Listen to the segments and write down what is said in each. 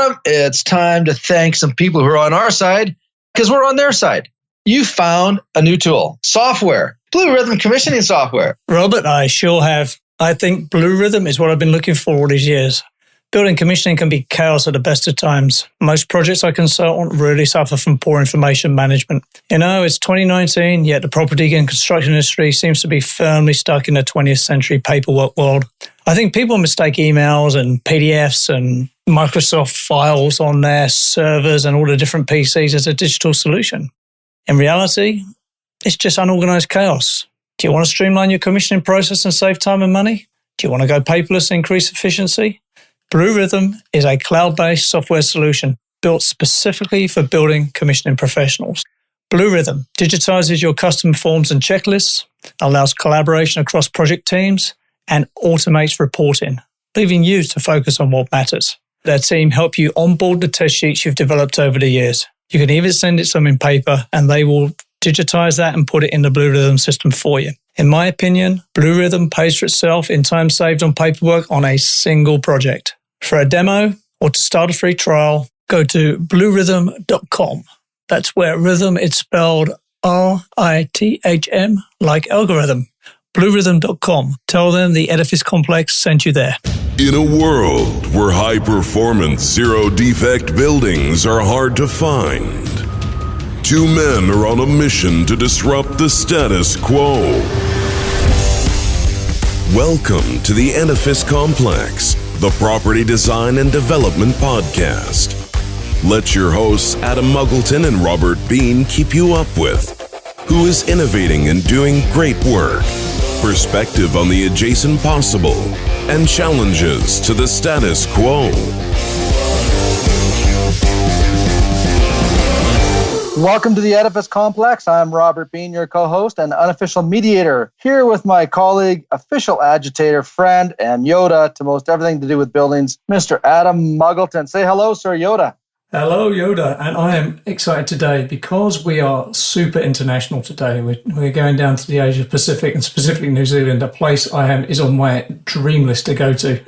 Adam, it's time to thank some people who are on our side because we're on their side. You found a new tool, software, Blue Rhythm commissioning software. Robert, I sure have. I think Blue Rhythm is what I've been looking for all these years. Building commissioning can be chaos at the best of times. Most projects I consult on really suffer from poor information management. It's 2019, yet the property and construction industry seems to be firmly stuck in the 20th century paperwork world. I think people mistake emails and PDFs and Microsoft files on their servers and all the different PCs as a digital solution. In reality, it's just unorganized chaos. Do you want to streamline your commissioning process and save time and money? Do you want to go paperless and increase efficiency? Blue Rhythm is a cloud-based software solution built specifically for building commissioning professionals. Blue Rhythm digitizes your custom forms and checklists, allows collaboration across project teams, and automates reporting, leaving you to focus on what matters. Their team help you onboard the test sheets you've developed over the years. You can even send it some in paper, and they will digitize that and put it in the Blue Rhythm system for you. In my opinion, Blue Rhythm pays for itself in time saved on paperwork on a single project. For a demo or to start a free trial, go to bluerhythm.com. That's where rhythm is spelled RITHM, like algorithm. Bluerhythm.com. Tell them the Edifice Complex sent you there. In a world where high-performance, zero-defect buildings are hard to find, two men are on a mission to disrupt the status quo. Welcome to the Edifice Complex, the Property Design and Development Podcast. Let your hosts Adam Muggleton and Robert Bean keep you up with who is innovating and doing great work, perspective on the adjacent possible, and challenges to the status quo. Welcome to the Edifice Complex. I'm Robert Bean, your co-host and unofficial mediator, here with my colleague, official agitator, friend, and Yoda to most everything to do with buildings, Mr. Adam Muggleton. Say hello, Sir Yoda. Hello, Yoda. And I am excited today because we are super international today. We're going down to the Asia Pacific and specifically New Zealand, a place is on my dream list to go to.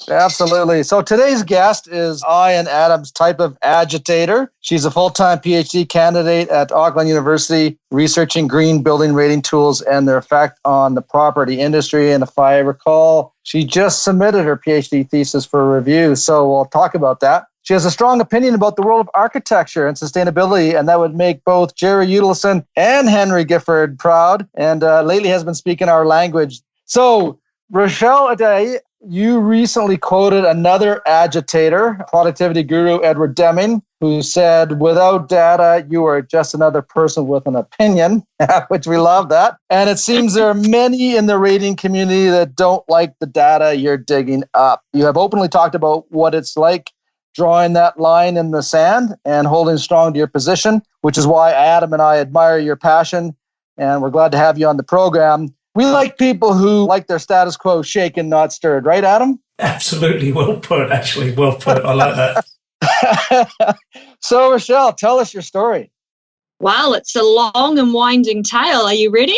Absolutely. So today's guest is I and Adam's type of agitator. She's a full-time PhD candidate at Auckland University, researching green building rating tools and their effect on the property industry. And if I recall, she just submitted her PhD thesis for review. So we'll talk about that. She has a strong opinion about the world of architecture and sustainability, and that would make both Jerry Udelson and Henry Gifford proud, and lately has been speaking our language. So, Rochelle Ade, you recently quoted another agitator, productivity guru Edward Deming, who said, without data, you are just another person with an opinion, which we love that. And it seems there are many in the rating community that don't like the data you're digging up. You have openly talked about what it's like drawing that line in the sand and holding strong to your position, which is why Adam and I admire your passion, and we're glad to have you on the program. We like people who like their status quo shaken, not stirred. Right, Adam? Absolutely. Well put, actually. Well put. I like that. So, Rochelle, tell us your story. Wow, it's a long and winding tale. Are you ready?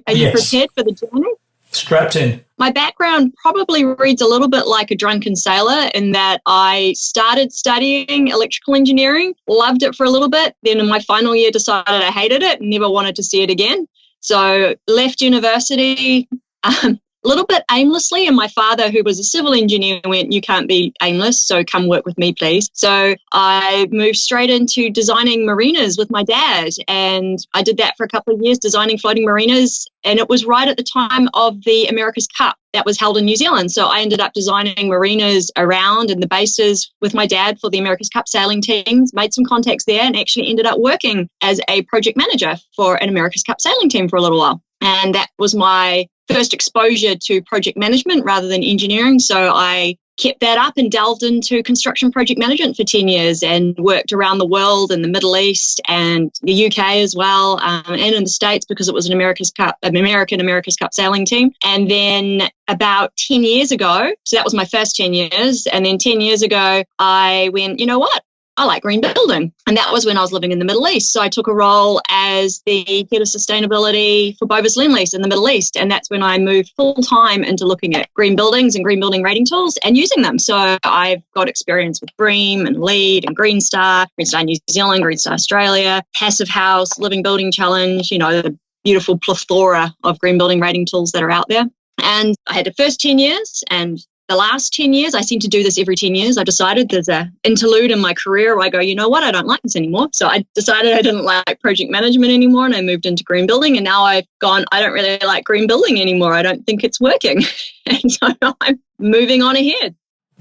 Are you prepared for the journey? Strapped in. My background probably reads a little bit like a drunken sailor in that I started studying electrical engineering, loved it for a little bit. Then in my final year decided I hated it and never wanted to see it again. So left university a little bit aimlessly, and my father, who was a civil engineer, went, "You can't be aimless, so come work with me, please." So I moved straight into designing marinas with my dad, and I did that for a couple of years, designing floating marinas, and it was right at the time of the America's Cup that was held in New Zealand. So I ended up designing marinas around and the bases with my dad for the America's Cup sailing teams, made some contacts there, and actually ended up working as a project manager for an America's Cup sailing team for a little while. And that was my first exposure to project management rather than engineering. So I kept that up and delved into construction project management for 10 years and worked around the world in the Middle East and the UK as well, and in the States because it was an America's Cup sailing team. And then about 10 years ago, so that was my first 10 years. And then 10 years ago, I went, you know what? I like green building. And that was when I was living in the Middle East. So I took a role as the head of sustainability for Bovis Lend Lease in the Middle East. And that's when I moved full time into looking at green buildings and green building rating tools and using them. So I've got experience with BREEAM and LEED and Green Star New Zealand, Green Star Australia, Passive House, Living Building Challenge, the beautiful plethora of green building rating tools that are out there. And I had the first 10 years and the last 10 years, I seem to do this every 10 years. I decided there's an interlude in my career where I go, you know what, I don't like this anymore. So I decided I didn't like project management anymore and I moved into green building. And now I've gone, I don't really like green building anymore. I don't think it's working. And so I'm moving on ahead.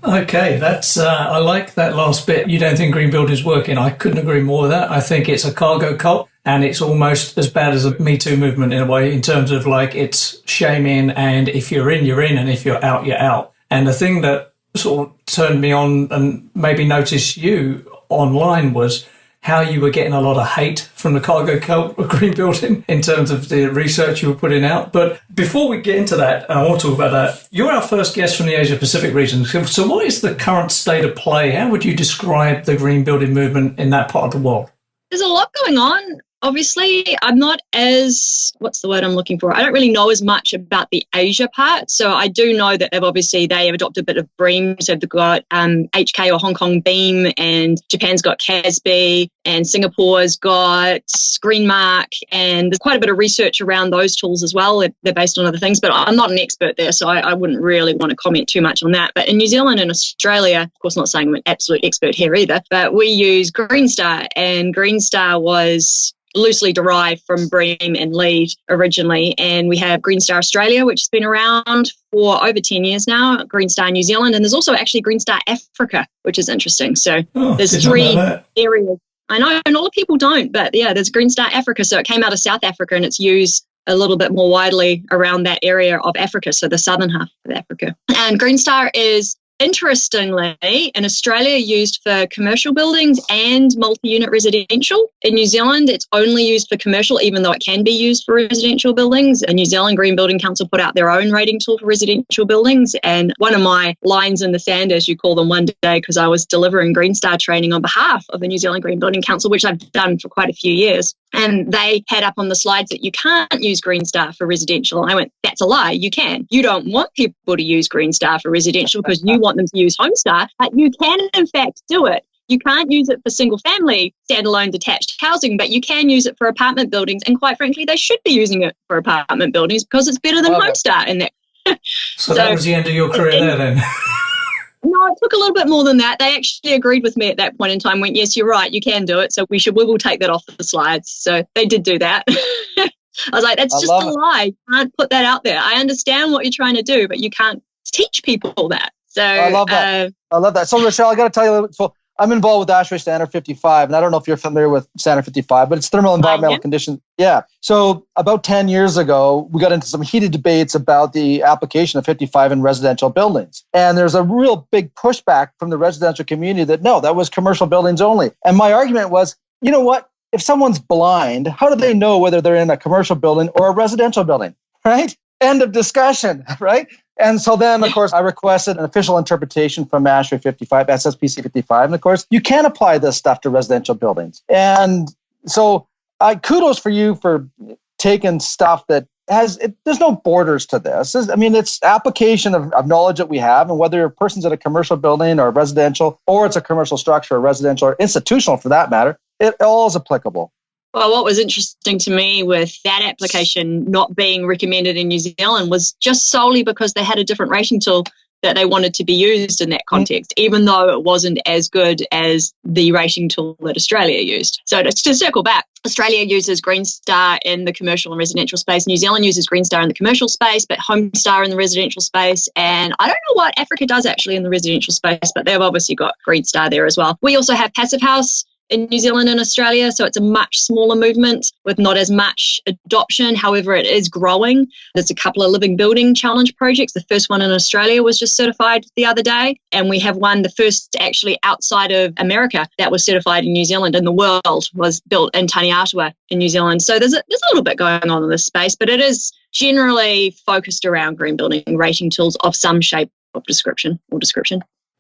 Okay, that's I like that last bit. You don't think green building is working. I couldn't agree more with that. I think it's a cargo cult and it's almost as bad as a Me Too movement in a way, in terms of like it's shaming, and if you're in, you're in, and if you're out, you're out. And the thing that sort of turned me on and maybe noticed you online was how you were getting a lot of hate from the cargo cult of green building in terms of the research you were putting out. But before we get into that, and I want to talk about that, you're our first guest from the Asia Pacific region. So what is the current state of play? How would you describe the green building movement in that part of the world? There's a lot going on. Obviously, I'm not as, what's the word I'm looking for? I don't really know as much about the Asia part. So I do know that they have adopted a bit of BREEAM. So they've got HK or Hong Kong BEAM, and Japan's got CASB, and Singapore's got Green Mark. And there's quite a bit of research around those tools as well. They're based on other things, but I'm not an expert there. So I wouldn't really want to comment too much on that. But in New Zealand and Australia, of course, not saying I'm an absolute expert here either, but we use Green Star, and Green Star was loosely derived from BREEAM and LEED originally. And we have Green Star Australia, which has been around for over 10 years now, Green Star New Zealand, and there's also actually Green Star Africa, which is interesting. So there's 3 areas. I know a lot of people don't, but yeah, there's Green Star Africa. So it came out of South Africa and it's used a little bit more widely around that area of Africa, so the southern half of Africa. And Green Star is, interestingly, in Australia, used for commercial buildings and multi-unit residential. In New Zealand, it's only used for commercial, even though it can be used for residential buildings. The New Zealand Green Building Council put out their own rating tool for residential buildings. And one of my lines in the sand, as you call them, one day, because I was delivering Green Star training on behalf of the New Zealand Green Building Council, which I've done for quite a few years. And they had up on the slides that you can't use Green Star for residential. And I went, that's a lie. You can. You don't want people to use Green Star for residential because you want them to use HomeStar, but you can in fact do it. You can't use it for single family standalone detached housing, but you can use it for apartment buildings. And quite frankly, they should be using it for apartment buildings because it's better than HomeStar in that. So that was the end of your career there then? No, it took a little bit more than that. They actually agreed with me at that point in time, went, yes, you're right, you can do it. So we will take that off the slides. So they did do that. I was like, that's just a lie. You can't put that out there. I understand what you're trying to do, but you can't teach people that. So I love that. I love that. So Rochelle, I got to tell you, so I'm involved with ASHRAE Standard 55, and I don't know if you're familiar with Standard 55, but it's thermal environmental conditions. Yeah. So about 10 years ago, we got into some heated debates about the application of 55 in residential buildings. And there's a real big pushback from the residential community that no, that was commercial buildings only. And my argument was, you know what? If someone's blind, how do they know whether they're in a commercial building or a residential building, right? End of discussion, right? And so then, of course, I requested an official interpretation from ASHRAE 55, SSPC 55. And of course, you can apply this stuff to residential buildings. And so kudos for you for taking stuff that there's no borders to this. It's application of knowledge that we have, and whether a person's in a commercial building or residential, or it's a commercial structure, or residential, or institutional for that matter, it all is applicable. Well, what was interesting to me with that application not being recommended in New Zealand was just solely because they had a different rating tool that they wanted to be used in that context, even though it wasn't as good as the rating tool that Australia used. So to circle back, Australia uses Green Star in the commercial and residential space. New Zealand uses Green Star in the commercial space, but HomeStar in the residential space. And I don't know what Africa does actually in the residential space, but they've obviously got Green Star there as well. We also have Passive House in New Zealand and Australia, so it's a much smaller movement with not as much adoption. However, it is growing. There's a couple of living building challenge projects. The first one in Australia was just certified the other day, and we have one, the first actually outside of America, that was certified in New Zealand, and the world was built in Taniatua in New Zealand. So there's a little bit going on in this space, but it is generally focused around green building rating tools of some shape of description.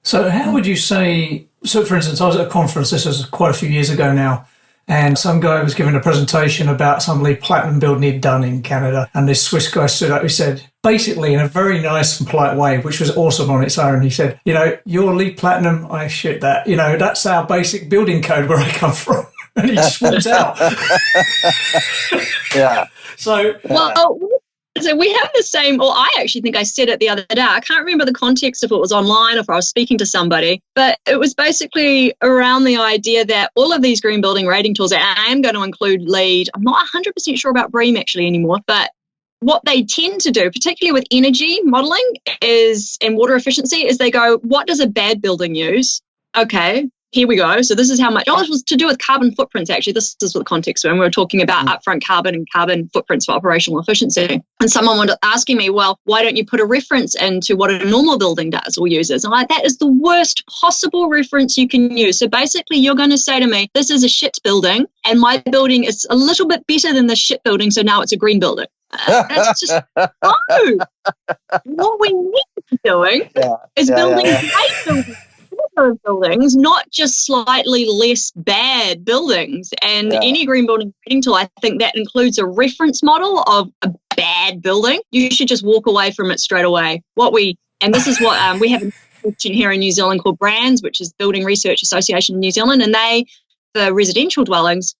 So how would you say So, for instance, I was at a conference, this was quite a few years ago now, and some guy was giving a presentation about some LEED Platinum building he'd done in Canada. And this Swiss guy stood up, he said, basically in a very nice and polite way, which was awesome on its own, he said, your LEED Platinum, I shit that. That's our basic building code where I come from. And he just walked out. Yeah. So we have the same, or I actually think I said it the other day. I can't remember the context if it was online or if I was speaking to somebody, but it was basically around the idea that all of these green building rating tools, and I am going to include LEED, I'm not 100% sure about BREEAM actually anymore, but what they tend to do, particularly with energy modeling and water efficiency, is they go, what does a bad building use? Okay, here we go. So this is how much. Oh, it was to do with carbon footprints, actually. This is what the context when we were talking about upfront carbon and carbon footprints for operational efficiency. And someone was asking me, well, why don't you put a reference into what a normal building does or uses? I'm like, that is the worst possible reference you can use. So basically, you're going to say to me, this is a shit building, and my building is a little bit better than the shit building, so now it's a green building. That's just no. What we need to be doing is building great buildings, not just slightly less bad buildings. And any green building rating tool, I think that includes a reference model of a bad building. You should just walk away from it straight away. And this is what we have an institution here in New Zealand called BRANZ, which is Building Research Association in New Zealand, and they, for residential dwellings,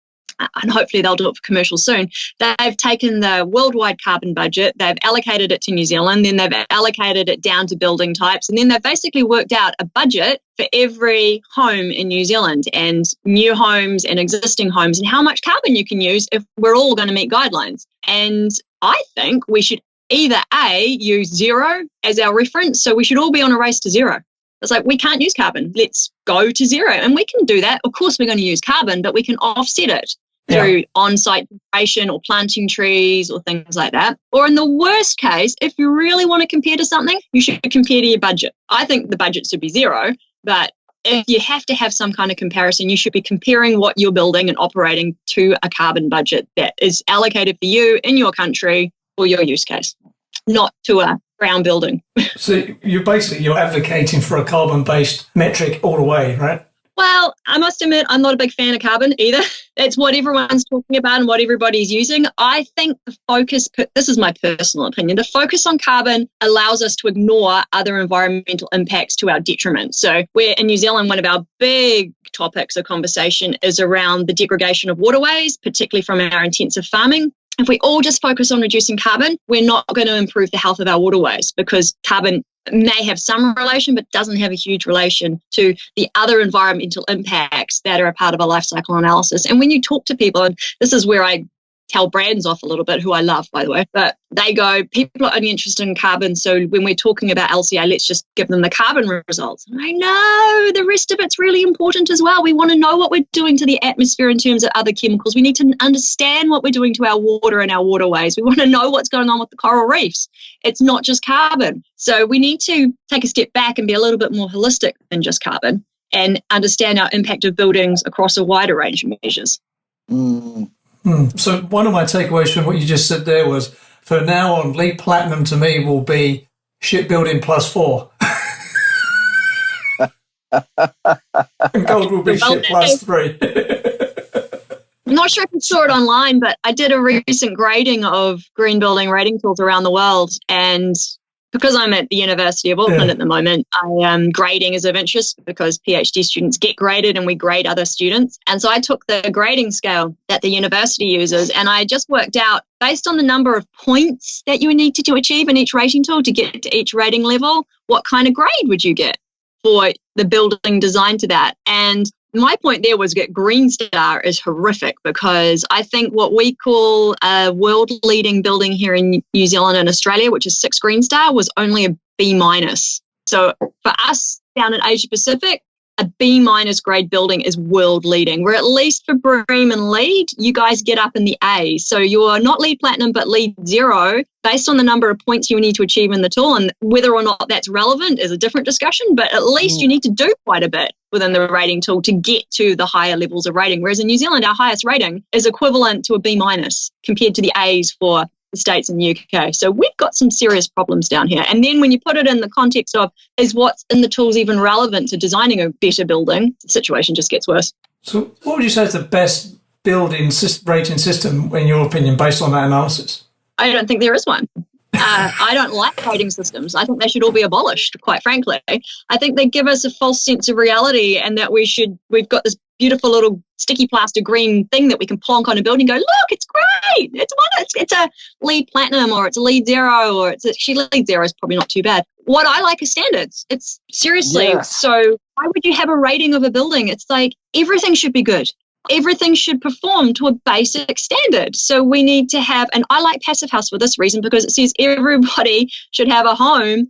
and hopefully they'll do it for commercial soon, they've taken the worldwide carbon budget, they've allocated it to New Zealand, then they've allocated it down to building types, and then they've basically worked out a budget for every home in New Zealand and new homes and existing homes and how much carbon you can use if we're all going to meet guidelines. And I think we should either use zero as our reference, so we should all be on a race to zero. It's like, we can't use carbon. Let's go to zero. And we can do that. Of course, we're going to use carbon, but we can offset it through on-site generation or planting trees or things like that. Or in the worst case, if you really want to compare to something, you should compare to your budget. I think the budget should be zero, but if you have to have some kind of comparison, you should be comparing what you're building and operating to a carbon budget that is allocated for you in your country or your use case, not to a brown building. So you're advocating for a carbon-based metric all the way, right? Well, I must admit, I'm not a big fan of carbon either. It's what everyone's talking about and what everybody's using. I think the focus, this is my personal opinion, the focus on carbon allows us to ignore other environmental impacts to our detriment. So we're in New Zealand, one of our big topics of conversation is around the degradation of waterways, particularly from our intensive farming. If we all just focus on reducing carbon, we're not going to improve the health of our waterways because carbon may have some relation, but doesn't have a huge relation to the other environmental impacts that are a part of a life cycle analysis. And when you talk to people, and this is where I tell brands off a little bit, who I love, by the way, but they go, people are only interested in carbon. So when we're talking about LCA, let's just give them the carbon results. And I know the rest of it's really important as well. We want to know what we're doing to the atmosphere in terms of other chemicals. We need to understand what we're doing to our water and our waterways. We want to know what's going on with the coral reefs. It's not just carbon. So we need to take a step back and be a little bit more holistic than just carbon and understand our impact of buildings across a wider range of measures. So one of my takeaways from what you just said there was, for now on, LEED Platinum to me will be shipbuilding +4. And gold will be ship +3. I'm not sure if you saw it online, but I did a recent grading of green building rating tools around the world. And because I'm at the University of Auckland at the moment, grading is of interest because PhD students get graded and we grade other students. And so I took the grading scale that the university uses and I just worked out, based on the number of points that you need to achieve in each rating tool to get to each rating level, what kind of grade would you get for the building design to that? And my point there was that Green Star is horrific because I think what we call a world-leading building here in New Zealand and Australia, which is 6 Green Star, was only a B-. So for us down in Asia Pacific, a B- grade building is world-leading. Where at least for BREEAM and LEED, you guys get up in the A. So you're not LEED Platinum, but LEED 0, based on the number of points you need to achieve in the tool. And whether or not that's relevant is a different discussion, but at least you need to do quite a bit within the rating tool to get to the higher levels of rating. Whereas in New Zealand, our highest rating is equivalent to a B- compared to the A's for the States and the UK. So we've got some serious problems down here. And then when you put it in the context of, is what's in the tools even relevant to designing a better building, the situation just gets worse. So what would you say is the best building rating system, in your opinion, based on that analysis? I don't think there is one. I don't like rating systems. I think they should all be abolished, quite frankly. I think they give us a false sense of reality, and that we've got this beautiful little sticky plaster green thing that we can plonk on a building and go, look, it's great. It's a LEED Platinum, or it's a LEED Zero, or actually LEED Zero is probably not too bad. What I like is standards. It's seriously. Yes. So why would you have a rating of a building? It's like everything should be good. Everything should perform to a basic standard. So we need to have, and I like Passive House for this reason, because it says everybody should have a home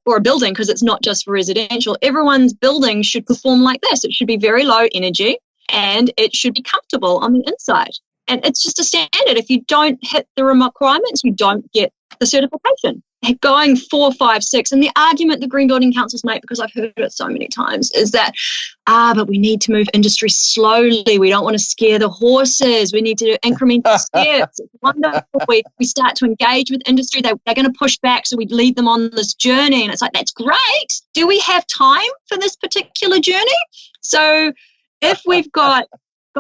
or a building, because it's not just for residential. Everyone's building should perform like this. It should be very low energy, and it should be comfortable on the inside. And it's just a standard. If you don't hit the requirements, you don't get the certification. Going 4, 5, 6, and the argument the Green Building Councils make, because I've heard it so many times, is that, but we need to move industry slowly. We don't want to scare the horses. We need to do incremental steps. It's wonderful. We start to engage with industry. They're going to push back, so we lead them on this journey. And it's like, that's great. Do we have time for this particular journey? So if we've got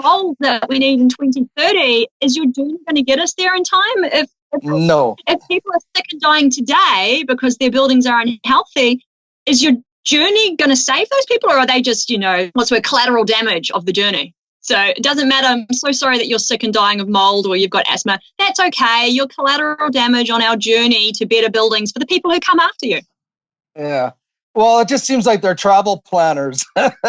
goals that we need in 2030, is your journey going to get us there in time? No. If people are sick and dying today because their buildings are unhealthy, is your journey going to save those people, or are they just, collateral damage of the journey? So it doesn't matter. I'm so sorry that you're sick and dying of mold or you've got asthma. That's okay. You're collateral damage on our journey to better buildings for the people who come after you. Yeah. Well, it just seems like they're travel planners. Typically,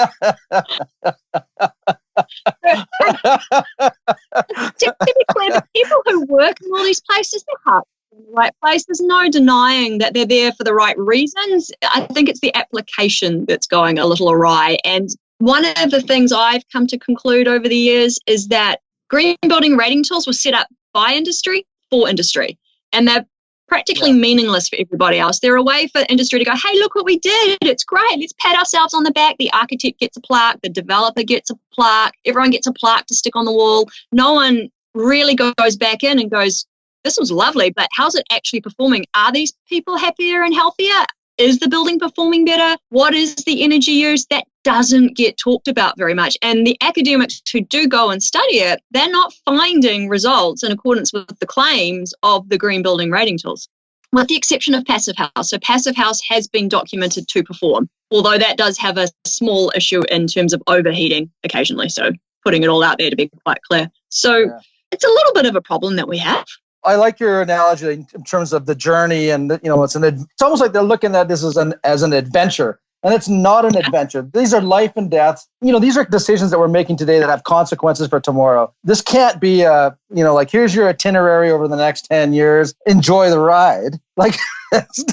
the people who work in all these places, their heart's in the right place. There's no denying that they're there for the right reasons. I think it's the application that's going a little awry. And one of the things I've come to conclude over the years is that green building rating tools were set up by industry for industry, and they're practically meaningless for everybody else. They're a way for industry to go, hey, look what we did. It's great. Let's pat ourselves on the back. The architect gets a plaque. The developer gets a plaque. Everyone gets a plaque to stick on the wall. No one really goes back in and goes, this was lovely, but how's it actually performing? Are these people happier and healthier? Is the building performing better? What is the energy use? That doesn't get talked about very much. And the academics who do go and study it, they're not finding results in accordance with the claims of the green building rating tools, with the exception of Passive House. So Passive House has been documented to perform, although that does have a small issue in terms of overheating occasionally. So putting it all out there to be quite clear. So it's a little bit of a problem that we have. I like your analogy in terms of the journey, and it's almost like they're looking at this as an adventure, and it's not an adventure. These are life and death. These are decisions that we're making today that have consequences for tomorrow. This can't be like, here's your itinerary over the next 10 years. Enjoy the ride. Like that's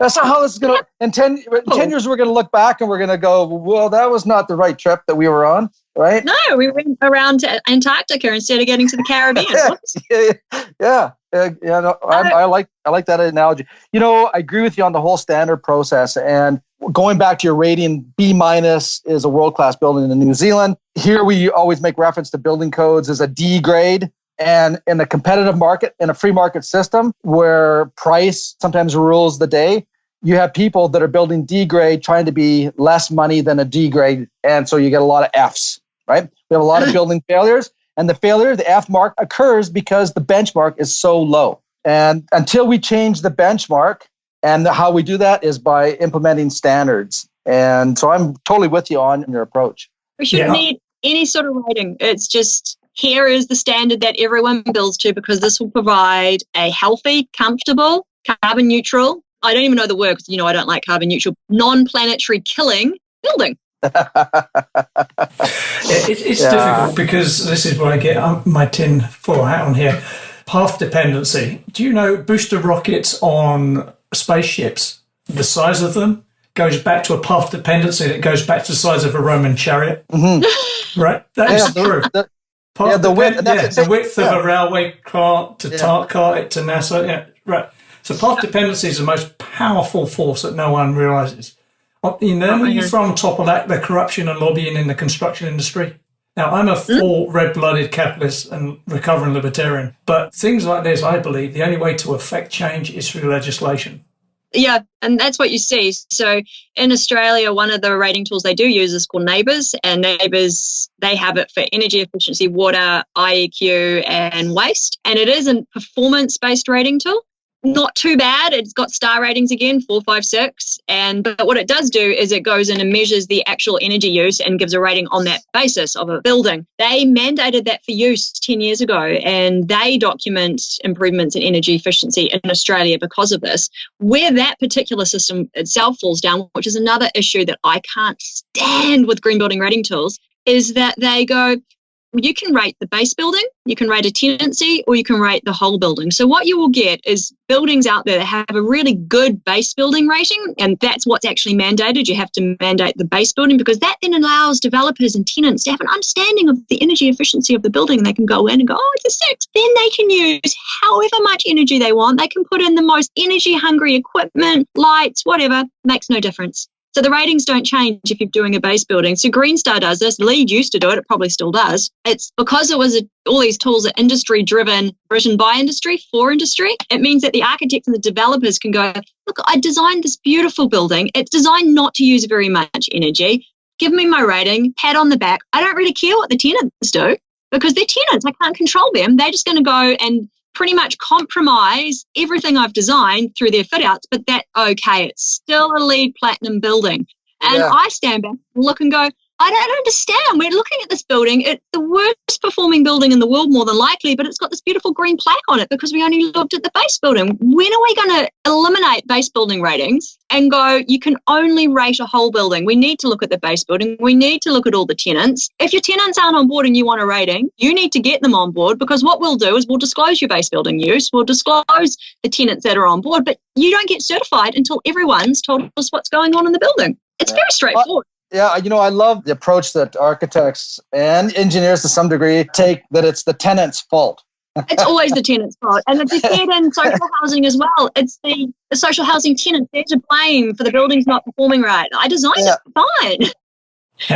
not how this is going to. In 10 years, we're going to look back and we're going to go, well, that was not the right trip that we were on. Right? No, we went around to Antarctica instead of getting to the Caribbean. I like that analogy. I agree with you on the whole standard process. And going back to your rating, B- is a world-class building in New Zealand. Here we always make reference to building codes as a D grade. And in a competitive market, in a free market system where price sometimes rules the day, you have people that are building D grade trying to be less money than a D grade. And so you get a lot of Fs. Right? We have a lot of building failures, and the F mark, occurs because the benchmark is so low. And until we change the benchmark, and how we do that is by implementing standards. And so I'm totally with you on your approach. We shouldn't need any sort of rating. It's just, here is the standard that everyone builds to, because this will provide a healthy, comfortable, carbon neutral, I don't even know the word because, I don't like carbon neutral, non-planetary killing building. It's difficult because this is where I get my tin foil hat on here. Path dependency. Do you know booster rockets on spaceships, the size of them goes back to a path dependency that goes back to the size of a Roman chariot? Mm-hmm. Right? That is true. The width of a railway cart to cart to NASA. Yeah, right. So path dependency is the most powerful force that no one realises. When you throw on top of that the corruption and lobbying in the construction industry, Now, I'm a full red-blooded capitalist and recovering libertarian, but things like this, I believe, the only way to affect change is through legislation. Yeah, and that's what you see. So in Australia, one of the rating tools they do use is called Neighbours, and Neighbours, they have it for energy efficiency, water, IEQ, and waste. And it is a performance-based rating tool. Not too bad. It's got star ratings again, 4, 5, 6. But what it does do is it goes in and measures the actual energy use and gives a rating on that basis of a building. They mandated that for use 10 years ago, and they document improvements in energy efficiency in Australia because of this. Where that particular system itself falls down, which is another issue that I can't stand with green building rating tools, is that they go, you can rate the base building, you can rate a tenancy, or you can rate the whole building. So what you will get is buildings out there that have a really good base building rating, and that's what's actually mandated. You have to mandate the base building because that then allows developers and tenants to have an understanding of the energy efficiency of the building. They can go in and go, oh, it's a 6. Then they can use however much energy they want. They can put in the most energy-hungry equipment, lights, whatever. Makes no difference. So the ratings don't change if you're doing a base building. So Green Star does this. LEED used to do it. It probably still does. It's because it was all these tools are industry-driven, written by industry, for industry. It means that the architects and the developers can go, look, I designed this beautiful building. It's designed not to use very much energy. Give me my rating, pat on the back. I don't really care what the tenants do because they're tenants. I can't control them. They're just going to go and pretty much compromise everything I've designed through their fit outs, but that's okay. It's still a LEED platinum building. And I stand back and look and go, I don't understand. We're looking at this building. It's the worst performing building in the world, more than likely, but it's got this beautiful green plaque on it because we only looked at the base building. When are we going to eliminate base building ratings and go, you can only rate a whole building? We need to look at the base building. We need to look at all the tenants. If your tenants aren't on board and you want a rating, you need to get them on board because what we'll do is we'll disclose your base building use. We'll disclose the tenants that are on board, but you don't get certified until everyone's told us what's going on in the building. It's very straightforward. Yeah, I love the approach that architects and engineers to some degree take, that it's the tenant's fault. It's always the tenant's fault. And it's said in social housing as well. It's the social housing tenant. They're to blame for the buildings not performing right. I designed it fine.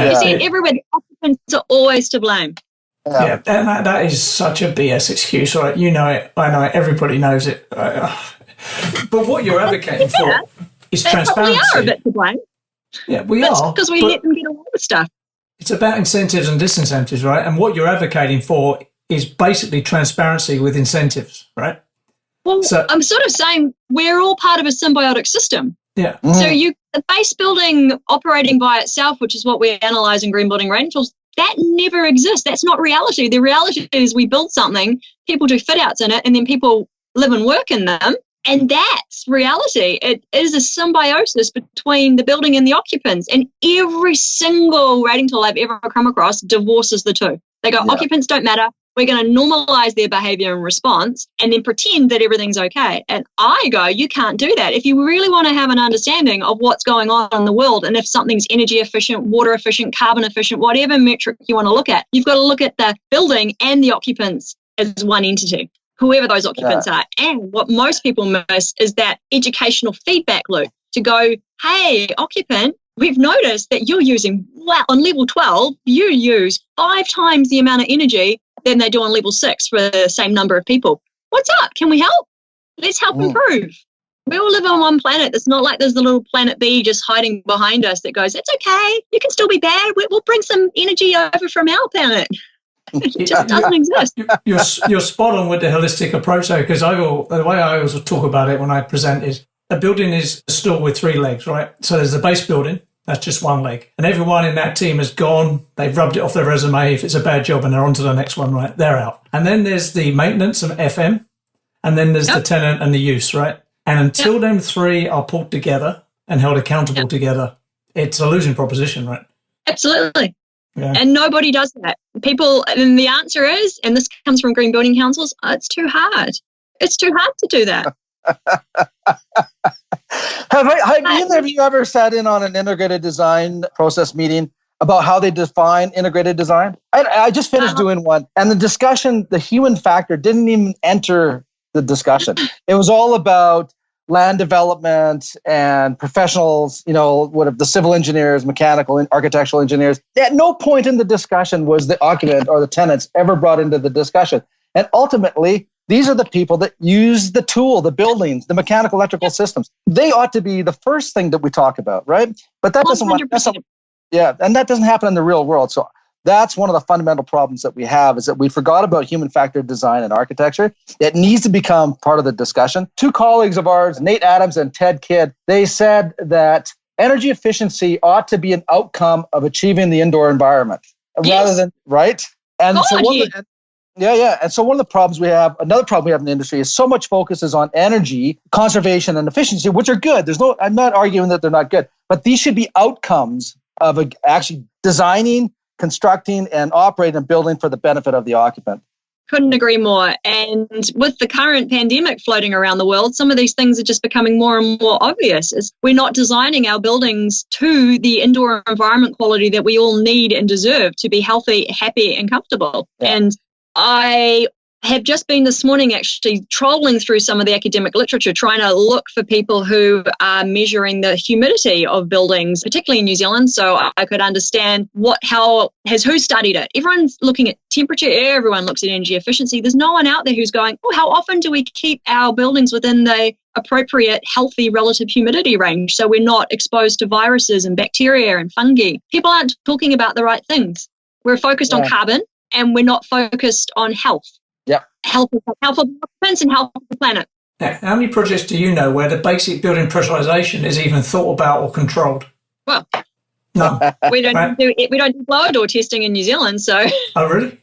You see it everywhere. The occupants are always to blame. Yeah, and that is such a BS excuse, right? You know it. I know it. Everybody knows it. But what you're advocating for is transparency. We are a bit to blame. Yeah, we are. Because we let them get away with stuff. It's about incentives and disincentives, right? And what you're advocating for is basically transparency with incentives, right? Well, so, I'm sort of saying we're all part of a symbiotic system. Yeah. Mm-hmm. So the base building operating by itself, which is what we analyze in green building rating tools, that never exists. That's not reality. The reality is we build something, people do fit outs in it, and then people live and work in them. And that's reality. It is a symbiosis between the building and the occupants. And every single rating tool I've ever come across divorces the two. They go, occupants don't matter. We're going to normalize their behavior and response and then pretend that everything's okay. And I go, you can't do that. If you really want to have an understanding of what's going on in the world, and if something's energy efficient, water efficient, carbon efficient, whatever metric you want to look at, you've got to look at the building and the occupants as one entity, whoever those occupants are. And what most people miss is that educational feedback loop to go, hey, occupant, we've noticed that you're using, on level 12, you use 5 times the amount of energy than they do on level 6 for the same number of people. What's up? Can we help? Let's help improve. We all live on one planet. It's not like there's a little planet B just hiding behind us that goes, it's okay, you can still be bad. We'll bring some energy over from our planet. It just doesn't exist. You're spot on with the holistic approach, though, because the way I always talk about it when I present is a building is a stool with 3 legs, right? So there's the base building, that's just 1 leg. And everyone in that team has gone, they've rubbed it off their resume. If it's a bad job and they're on to the next one, right? They're out. And then there's the maintenance and FM, and then there's the tenant and the use, right? And until them 3 are pulled together and held accountable together, it's a losing proposition, right? Absolutely. Yeah. And nobody does that. People, and the answer is, and this comes from green building councils, it's too hard. It's too hard to do that. Have you ever sat in on an integrated design process meeting about how they define integrated design? I just finished doing one, and the discussion, the human factor didn't even enter the discussion. It was all about land development and professionals, the civil engineers, mechanical and architectural engineers, at no point in the discussion was the occupant or the tenants ever brought into the discussion. And ultimately, these are the people that use the tool, the buildings, the mechanical, electrical systems. They ought to be the first thing that we talk about, right? But that doesn't, and that doesn't happen in the real world. So that's one of the fundamental problems that we have, is that we forgot about human factor design and architecture. It needs to become part of the discussion. Two colleagues of ours, Nate Adams and Ted Kidd, they said that energy efficiency ought to be an outcome of achieving the indoor environment rather than, right? And so and so one of the problems we have, another problem we have in the industry, is so much focus is on energy conservation and efficiency, which are good. I'm not arguing that they're not good, but these should be outcomes of actually designing, constructing, and operating a building for the benefit of the occupant. Couldn't agree more. And with the current pandemic floating around the world, some of these things are just becoming more and more obvious. Is we're not designing our buildings to the indoor environment quality that we all need and deserve to be healthy, happy, and comfortable. Yeah. And I have just been this morning actually trolling through some of the academic literature, trying to look for people who are measuring the humidity of buildings, particularly in New Zealand, so I could understand who studied it. Everyone's looking at temperature, everyone looks at energy efficiency. There's no one out there who's going, how often do we keep our buildings within the appropriate, healthy relative humidity range so we're not exposed to viruses and bacteria and fungi? People aren't talking about the right things. We're focused on carbon and we're not focused on health. Yep. Health of the occupants and health of the planet. Now, how many projects do you know where the basic building pressurization is even thought about or controlled? Well, no. we don't do blower door testing in New Zealand, so. Oh, really?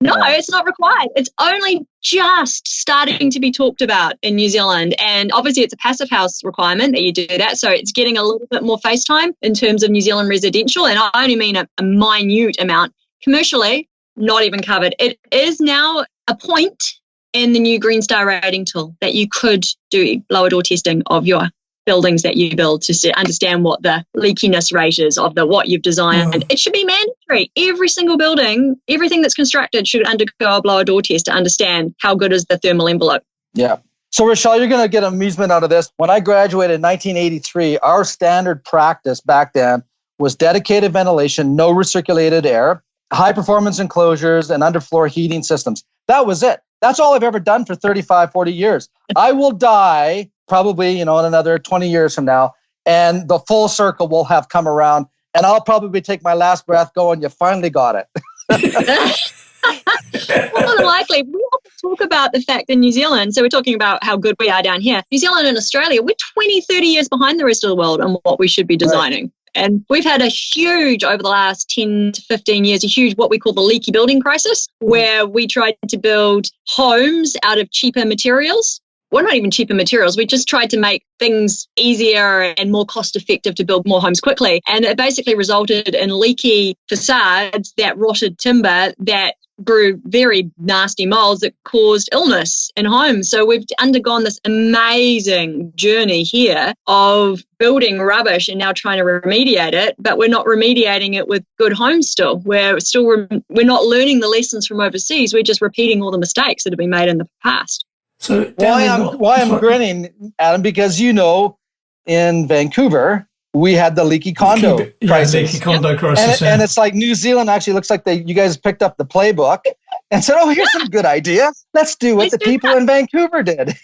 No, it's not required. It's only just starting to be talked about in New Zealand. And obviously it's a passive house requirement that you do that. So it's getting a little bit more face time in terms of New Zealand residential. And I only mean a minute amount. Commercially, not even covered. It is now a point in the new Green Star rating tool that you could do blower door testing of your buildings that you build to understand what the leakiness rate is of what you've designed. And it should be mandatory. Every single building, everything that's constructed should undergo a blower door test to understand how good is the thermal envelope. Yeah. So, Rochelle, you're going to get amusement out of this. When I graduated in 1983, our standard practice back then was dedicated ventilation, no recirculated air, high performance enclosures, and underfloor heating systems. That was it. That's all I've ever done for 35, 40 years. I will die probably, in another 20 years from now, and the full circle will have come around, and I'll probably take my last breath going, you finally got it. More than likely, we often talk about the fact in New Zealand, so we're talking about how good we are down here. New Zealand and Australia, we're 20, 30 years behind the rest of the world on what we should be designing. Right. And we've had over the last 10 to 15 years, a huge what we call the leaky building crisis, where we tried to build homes out of cheaper materials. Well, not even cheaper materials. We just tried to make things easier and more cost effective to build more homes quickly. And it basically resulted in leaky facades that rotted timber that grew very nasty molds that caused illness in homes. So we've undergone this amazing journey here of building rubbish and now trying to remediate it, but we're not remediating it with good homes still. We're not learning the lessons from overseas. We're just repeating all the mistakes that have been made in the past. So why I'm grinning, Adam, because in Vancouver, we had the leaky condo crisis. Leaky condo crisis. And it's like New Zealand actually looks like you guys picked up the playbook and said, here's some good idea. Let's do what the people in Vancouver did.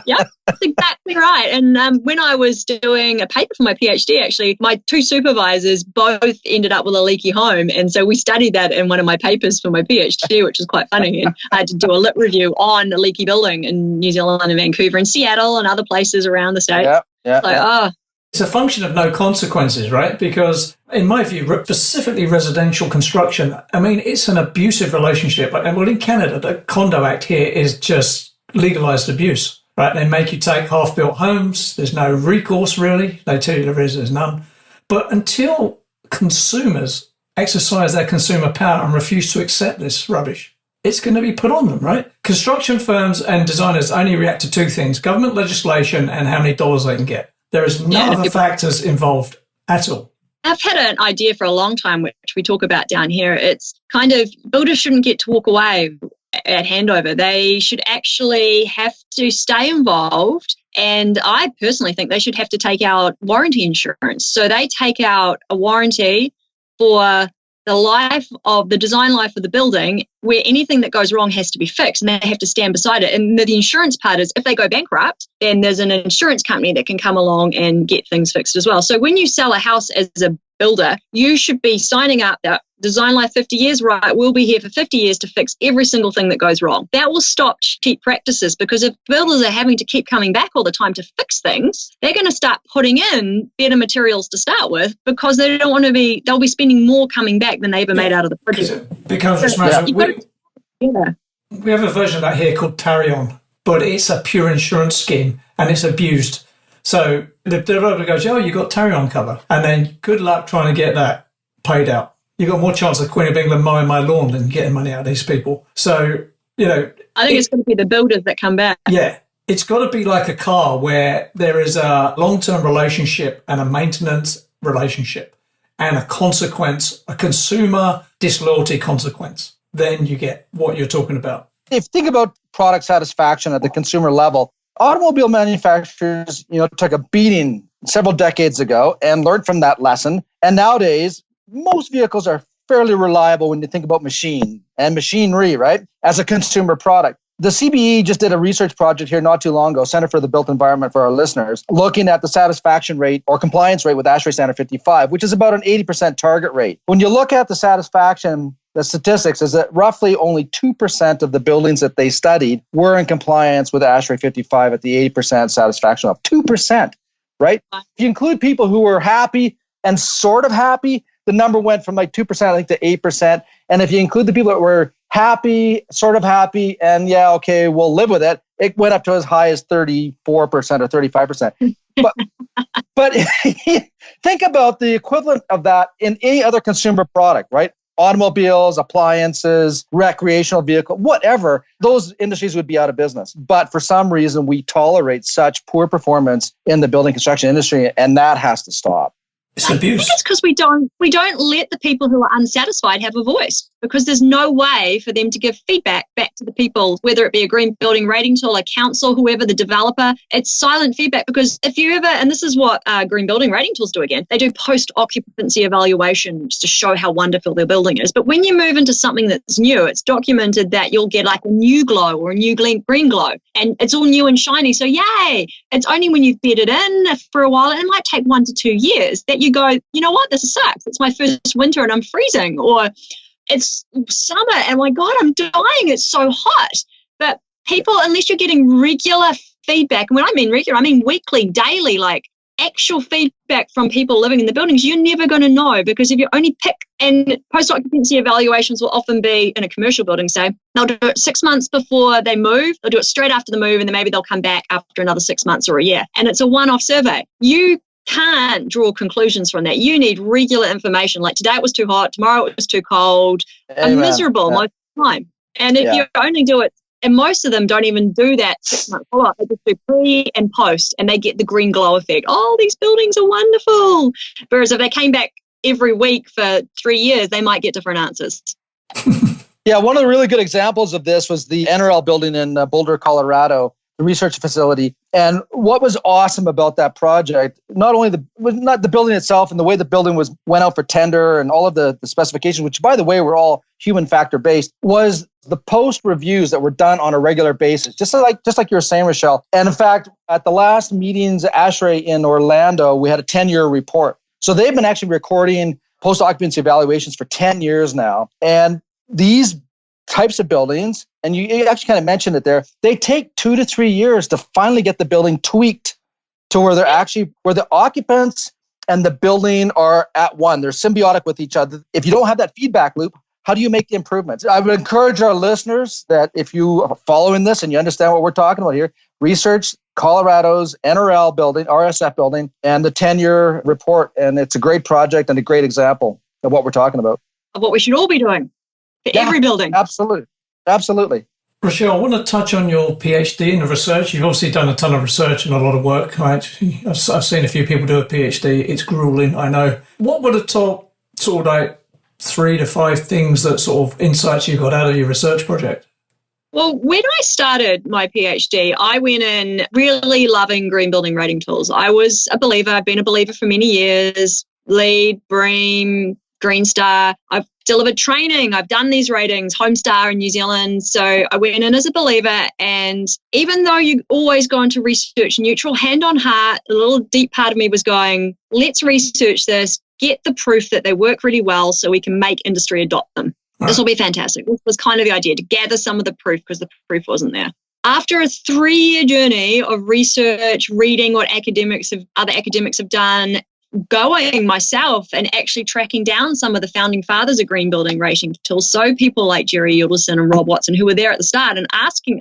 Yeah, that's exactly right. And when I was doing a paper for my PhD, actually, my two supervisors both ended up with a leaky home. And so we studied that in one of my papers for my PhD, which was quite funny. And I had to do a lit review on a leaky building in New Zealand and Vancouver and Seattle and other places around the state. It's a function of no consequences, right? Because in my view, specifically residential construction, it's an abusive relationship. Well, in Canada, the Condo Act here is just legalized abuse, right? They make you take half-built homes. There's no recourse, really. They tell you there's none. But until consumers exercise their consumer power and refuse to accept this rubbish, it's going to be put on them, right? Construction firms and designers only react to two things: government legislation and how many dollars they can get. There is no other factors involved at all. I've had an idea for a long time, which we talk about down here. It's kind of builders shouldn't get to walk away at handover. They should actually have to stay involved And I personally think they should have to take out warranty insurance. So they take out a warranty for the design life of the building, where anything that goes wrong has to be fixed and they have to stand beside it. And the insurance part is if they go bankrupt, then there's an insurance company that can come along and get things fixed as well. So when you sell a house as a builder, you should be signing up that design life 50 years, right? We'll be here for 50 years to fix every single thing that goes wrong. That will stop cheap practices, because if builders are having to keep coming back all the time to fix things, they're going to start putting in better materials to start with, because they don't want to be, they'll be spending more coming back than they ever made out of the project. It becomes a smash. We have a version of that here called Tarion, but it's a pure insurance scheme and it's abused. So the developer goes, oh, you got Tarion cover. And then good luck trying to get that paid out. You've got more chance of Queen of England mowing my lawn than getting money out of these people. So, I think it's going to be the builders that come back. Yeah. It's got to be like a car where there is a long-term relationship and a maintenance relationship and a consequence, a consumer disloyalty consequence. Then you get what you're talking about. If you think about product satisfaction at the consumer level, automobile manufacturers, took a beating several decades ago and learned from that lesson. And nowadays, most vehicles are fairly reliable when you think about machine and machinery, right, as a consumer product. The CBE just did a research project here not too long ago, Center for the Built Environment for our listeners, looking at the satisfaction rate or compliance rate with ASHRAE Standard 55, which is about an 80% target rate. When you look at the satisfaction, the statistics is that roughly only 2% of the buildings that they studied were in compliance with ASHRAE 55 at the 80% satisfaction level. 2%, right? If you include people who were happy and sort of happy, the number went from like 2%, I think, to 8%. And if you include the people that were happy, sort of happy, and yeah, okay, we'll live with it, it went up to as high as 34% or 35%. But think about the equivalent of that in any other consumer product, right? Automobiles, appliances, recreational vehicle, whatever, those industries would be out of business. But for some reason, we tolerate such poor performance in the building construction industry, and that has to stop. It's abuse. I think it's because we don't let the people who are unsatisfied have a voice, because there's no way for them to give feedback back to the people, whether it be a green building rating tool, a council, whoever the developer. It's silent feedback, because if you ever, and this is what green building rating tools do again, they do post-occupancy evaluations to show how wonderful their building is. But when you move into something that's new, it's documented that you'll get like a new glow or a new green glow, and it's all new and shiny. So yay! It's only when you've bedded in for a while, and it might take 1 to 2 years, that you go, you know what, this sucks. It's my first winter and I'm freezing, or it's summer and my God, I'm dying. It's so hot. But people, unless you're getting regular feedback, and when I mean regular, I mean weekly, daily, like actual feedback from people living in the buildings, you're never going to know, because if you only pick, and post-occupancy evaluations will often be in a commercial building, say, they'll do it 6 months before they move, they'll do it straight after the move, and then maybe they'll come back after another 6 months or a year. And it's a one-off survey. You can't draw conclusions from that. You need regular information. Like today it was too hot, tomorrow it was too cold. I'm miserable most of the time. And if you only do it, and most of them don't even do that 6 month follow-up, they just do pre and post, and they get the green glow effect. Oh, these buildings are wonderful. Whereas if they came back every week for 3 years, they might get different answers. Yeah, one of the really good examples of this was the NRL building in Boulder, Colorado, the research facility. And what was awesome about that project, not only not the building itself and the way the building went out for tender and all of the specifications, which by the way were all human factor based, was the post reviews that were done on a regular basis, just like you were saying, Rochelle. And in fact, at the last meetings at ASHRAE in Orlando, we had a 10-year report. So they've been actually recording post-occupancy evaluations for 10 years now. And these types of buildings, and you actually kind of mentioned it there, they take 2 to 3 years to finally get the building tweaked to where where the occupants and the building are at one. They're symbiotic with each other. If you don't have that feedback loop, how do you make the improvements? I would encourage our listeners that if you are following this and you understand what we're talking about here, research Colorado's NRL building, RSF building, and the 10-year report. And it's a great project and a great example of what we're talking about. Of what we should all be doing for every building. Absolutely. Rochelle, I want to touch on your PhD and the research. You've obviously done a ton of research and a lot of work. I've seen a few people do a PhD. It's grueling, I know. What were the top sort of 3 to 5 things that sort of insights you got out of your research project? Well, when I started my PhD, I went in really loving green building rating tools. I was a believer. I've been a believer for many years. LEED, BREEAM, Green Star. I've delivered training. I've done these ratings, Homestar in New Zealand. So I went in as a believer. And even though you always go into research neutral, hand on heart, a little deep part of me was going, let's research this, get the proof that they work really well so we can make industry adopt them. This will be fantastic. This was kind of the idea, to gather some of the proof because the proof wasn't there. After a 3-year journey of research, reading what other academics have done, going myself and actually tracking down some of the founding fathers of green building rating tools. So people like Jerry Yudelson and Rob Watson, who were there at the start, and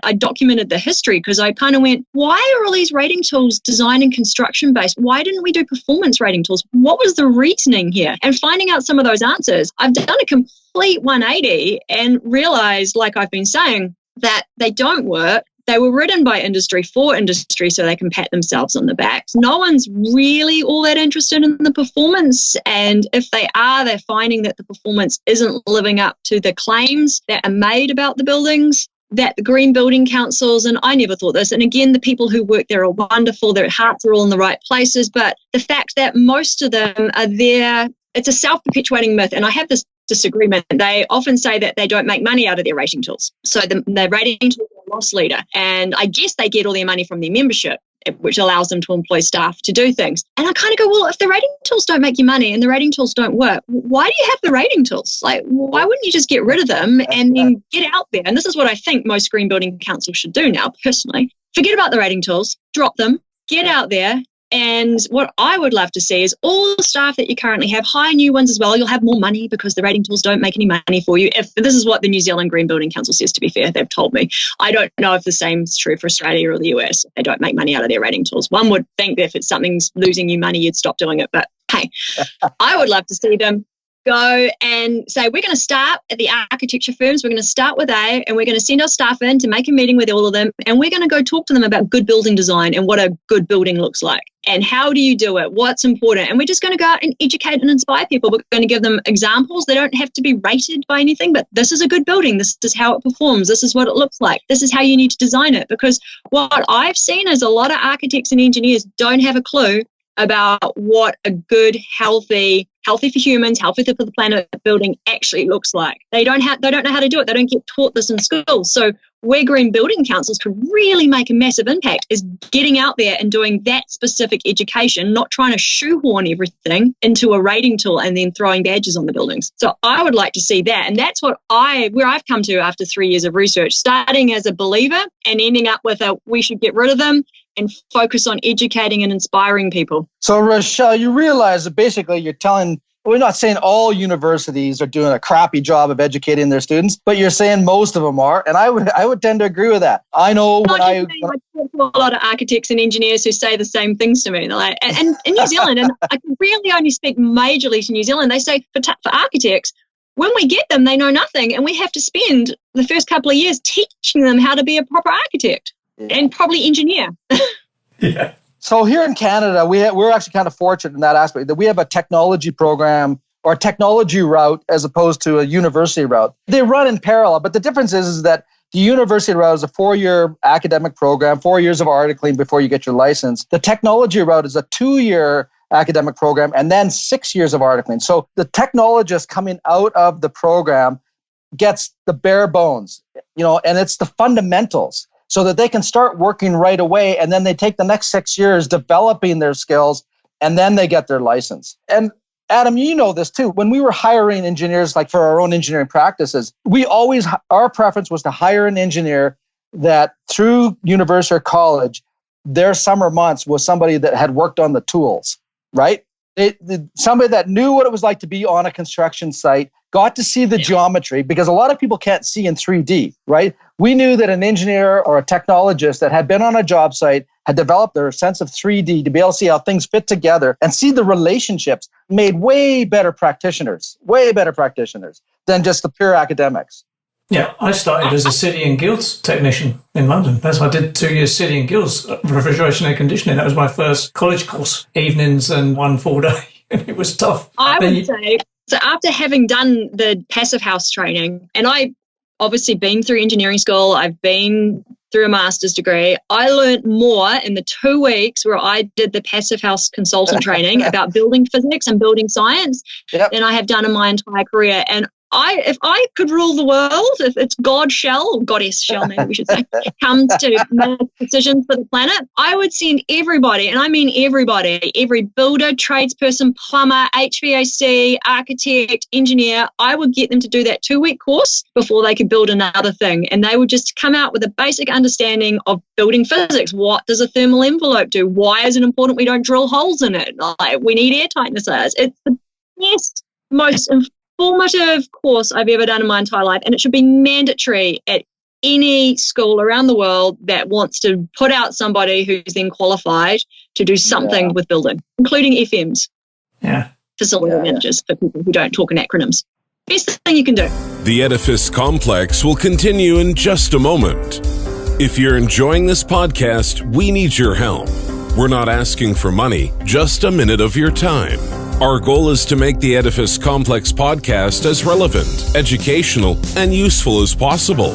I documented the history because I kind of went, why are all these rating tools design and construction based? Why didn't we do performance rating tools? What was the reasoning here? And finding out some of those answers, I've done a complete 180 and realized, like I've been saying, that they don't work. They were written by industry for industry so they can pat themselves on the back. No one's really all that interested in the performance. And if they are, they're finding that the performance isn't living up to the claims that are made about the buildings, that the green building councils, and I never thought this, and again, the people who work there are wonderful, their hearts are all in the right places, but the fact that most of them are there, it's a self-perpetuating myth. And I have this disagreement. They often say that they don't make money out of their rating tools. So the rating tools are a loss leader. And I guess they get all their money from their membership, which allows them to employ staff to do things. And I kind of go, well, if the rating tools don't make you money and the rating tools don't work, why do you have the rating tools? Like, why wouldn't you just get rid of them and then get out there? And this is what I think most green building councils should do now, personally. Forget about the rating tools, drop them, get out there. And what I would love to see is all the staff that you currently have, hire new ones as well. You'll have more money because the rating tools don't make any money for you. If this is what the New Zealand Green Building Council says, to be fair, they've told me. I don't know if the same is true for Australia or the US. They don't make money out of their rating tools. One would think that if it's something's losing you money, you'd stop doing it. But hey, I would love to see them go and say, we're going to start at the architecture firms. We're going to start with A, and we're going to send our staff in to make a meeting with all of them. And we're going to go talk to them about good building design and what a good building looks like. And how do you do it? What's important? And we're just going to go out and educate and inspire people. We're going to give them examples. They don't have to be rated by anything, but this is a good building. This is how it performs. This is what it looks like. This is how you need to design it. Because what I've seen is a lot of architects and engineers don't have a clue about what a good, healthy for humans, healthy for the planet building actually looks like. They don't know how to do it. They don't get taught this in schools. So where green building councils could really make a massive impact is getting out there and doing that specific education, not trying to shoehorn everything into a rating tool and then throwing badges on the buildings. So I would like to see that. And that's where I've come to after 3 years of research, starting as a believer and ending up with we should get rid of them and focus on educating and inspiring people. So, Rochelle, you realize that basically we're not saying all universities are doing a crappy job of educating their students, but you're saying most of them are. And I would tend to agree with that. I know I talk to a lot of architects and engineers who say the same things to me. They're like, and in New Zealand, and I can really only speak majorly to New Zealand, they say for architects, when we get them, they know nothing. And we have to spend the first couple of years teaching them how to be a proper architect and probably engineer. Yeah. So here in Canada, we're actually kind of fortunate in that aspect that we have a technology program or a technology route as opposed to a university route. They run in parallel, but the difference is that the university route is a 4-year academic program, 4 years of articling before you get your license. The technology route is a 2-year academic program and then 6 years of articling. So the technologist coming out of the program gets the bare bones, and it's the fundamentals, so that they can start working right away. And then they take the next 6 years developing their skills, and then they get their license. And Adam, you know this too. When we were hiring engineers, like for our own engineering practices, our preference was to hire an engineer that through university or college, their summer months was somebody that had worked on the tools, right? Somebody that knew what it was like to be on a construction site, got to see the geometry, because a lot of people can't see in 3D, right? We knew that an engineer or a technologist that had been on a job site had developed their sense of 3D to be able to see how things fit together and see the relationships, made way better practitioners than just the pure academics. Yeah, I started as a City and Guilds technician in London. I did 2 years City and Guilds, refrigeration and conditioning. That was my first college course, evenings and 1 full day. It was tough. I would say, so after having done the passive house training, and I obviously been through engineering school. I've been through a master's degree. I learned more in the 2 weeks where I did the Passive House consultant training about building physics and building science than I have done in my entire career. And if I could rule the world, if it's God shall, or goddess shall, maybe we should say, comes to make decisions for the planet, I would send everybody, and I mean everybody, every builder, tradesperson, plumber, HVAC, architect, engineer, I would get them to do that 2-week course before they could build another thing. And they would just come out with a basic understanding of building physics. What does a thermal envelope do? Why is it important we don't drill holes in it? Like, we need air tightnesses. It's the best, most informative course I've ever done in my entire life, and it should be mandatory at any school around the world that wants to put out somebody who's then qualified to do something with building, including FMs, facility managers, for people who don't talk in acronyms. Best thing you can do. The Edifice Complex will continue in just a moment. If you're enjoying this podcast, we need your help. We're not asking for money, just a minute of your time. Our goal is to make the Edifice Complex podcast as relevant, educational, and useful as possible.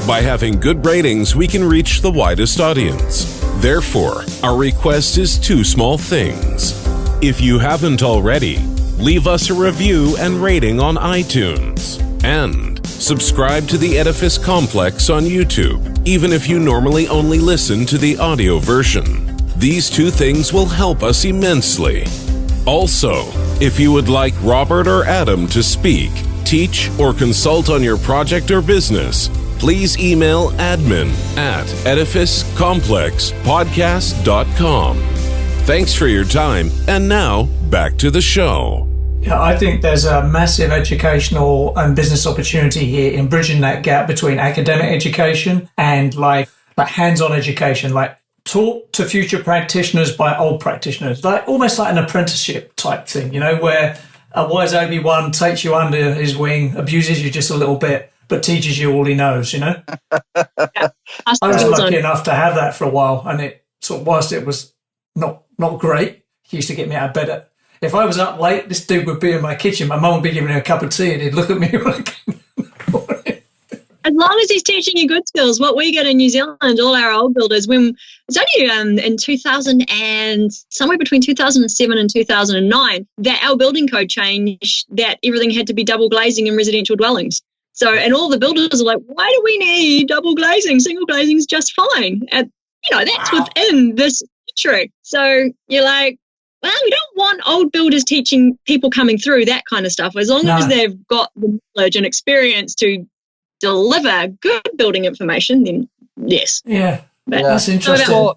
By having good ratings, we can reach the widest audience. Therefore, our request is 2 small things. If you haven't already, leave us a review and rating on iTunes. And subscribe to the Edifice Complex on YouTube, even if you normally only listen to the audio version. These 2 things will help us immensely. Also, if you would like Robert or Adam to speak, teach, or consult on your project or business, please email admin@edificecomplexpodcast.com. Thanks for your time, and now back to the show. Yeah, I think there's a massive educational and business opportunity here in bridging that gap between academic education and like hands-on education, like taught to future practitioners by old practitioners, like almost like an apprenticeship type thing, where a wise Obi-Wan takes you under his wing, abuses you just a little bit, but teaches you all he knows, I was lucky enough to have that for a while, and it sort of, whilst it was not great, he used to get me out of bed. If I was up late, this dude would be in my kitchen. My mum would be giving me a cup of tea, and he'd look at me like, as long as he's teaching you good skills, what we get in New Zealand, all our old builders, when it's only in 2000 and somewhere between 2007 and 2009 that our building code changed, that everything had to be double glazing in residential dwellings. So, and all the builders are like, why do we need double glazing? Single glazing is just fine. And, that's within this century. So you're like, well, we don't want old builders teaching people coming through that kind of stuff. As long as they've got the knowledge and experience to deliver good building information, then yes. Yeah, that's interesting.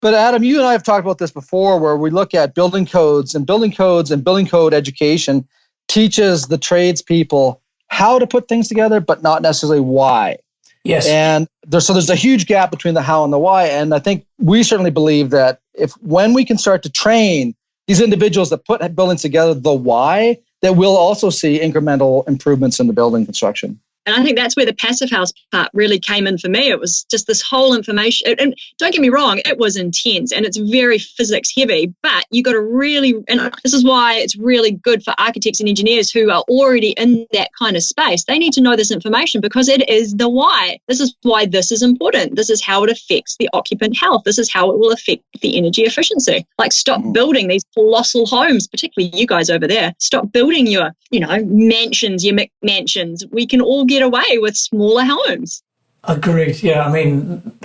But Adam, you and I have talked about this before, where we look at building codes and building code education teaches the tradespeople how to put things together, but not necessarily why. Yes. And there's a huge gap between the how and the why. And I think we certainly believe that when we can start to train these individuals that put buildings together, the why, that we'll also see incremental improvements in the building construction. And I think that's where the passive house part really came in for me. It was just this whole information. And don't get me wrong, it was intense and it's very physics heavy, but you got to really, and this is why it's really good for architects and engineers who are already in that kind of space. They need to know this information because it is the why. This is why this is important. This is how it affects the occupant health. This is how it will affect the energy efficiency. Like, stop building these colossal homes, particularly you guys over there. Stop building your, mansions, your McMansions. We can all get away with smaller homes. Agreed. Yeah. I mean,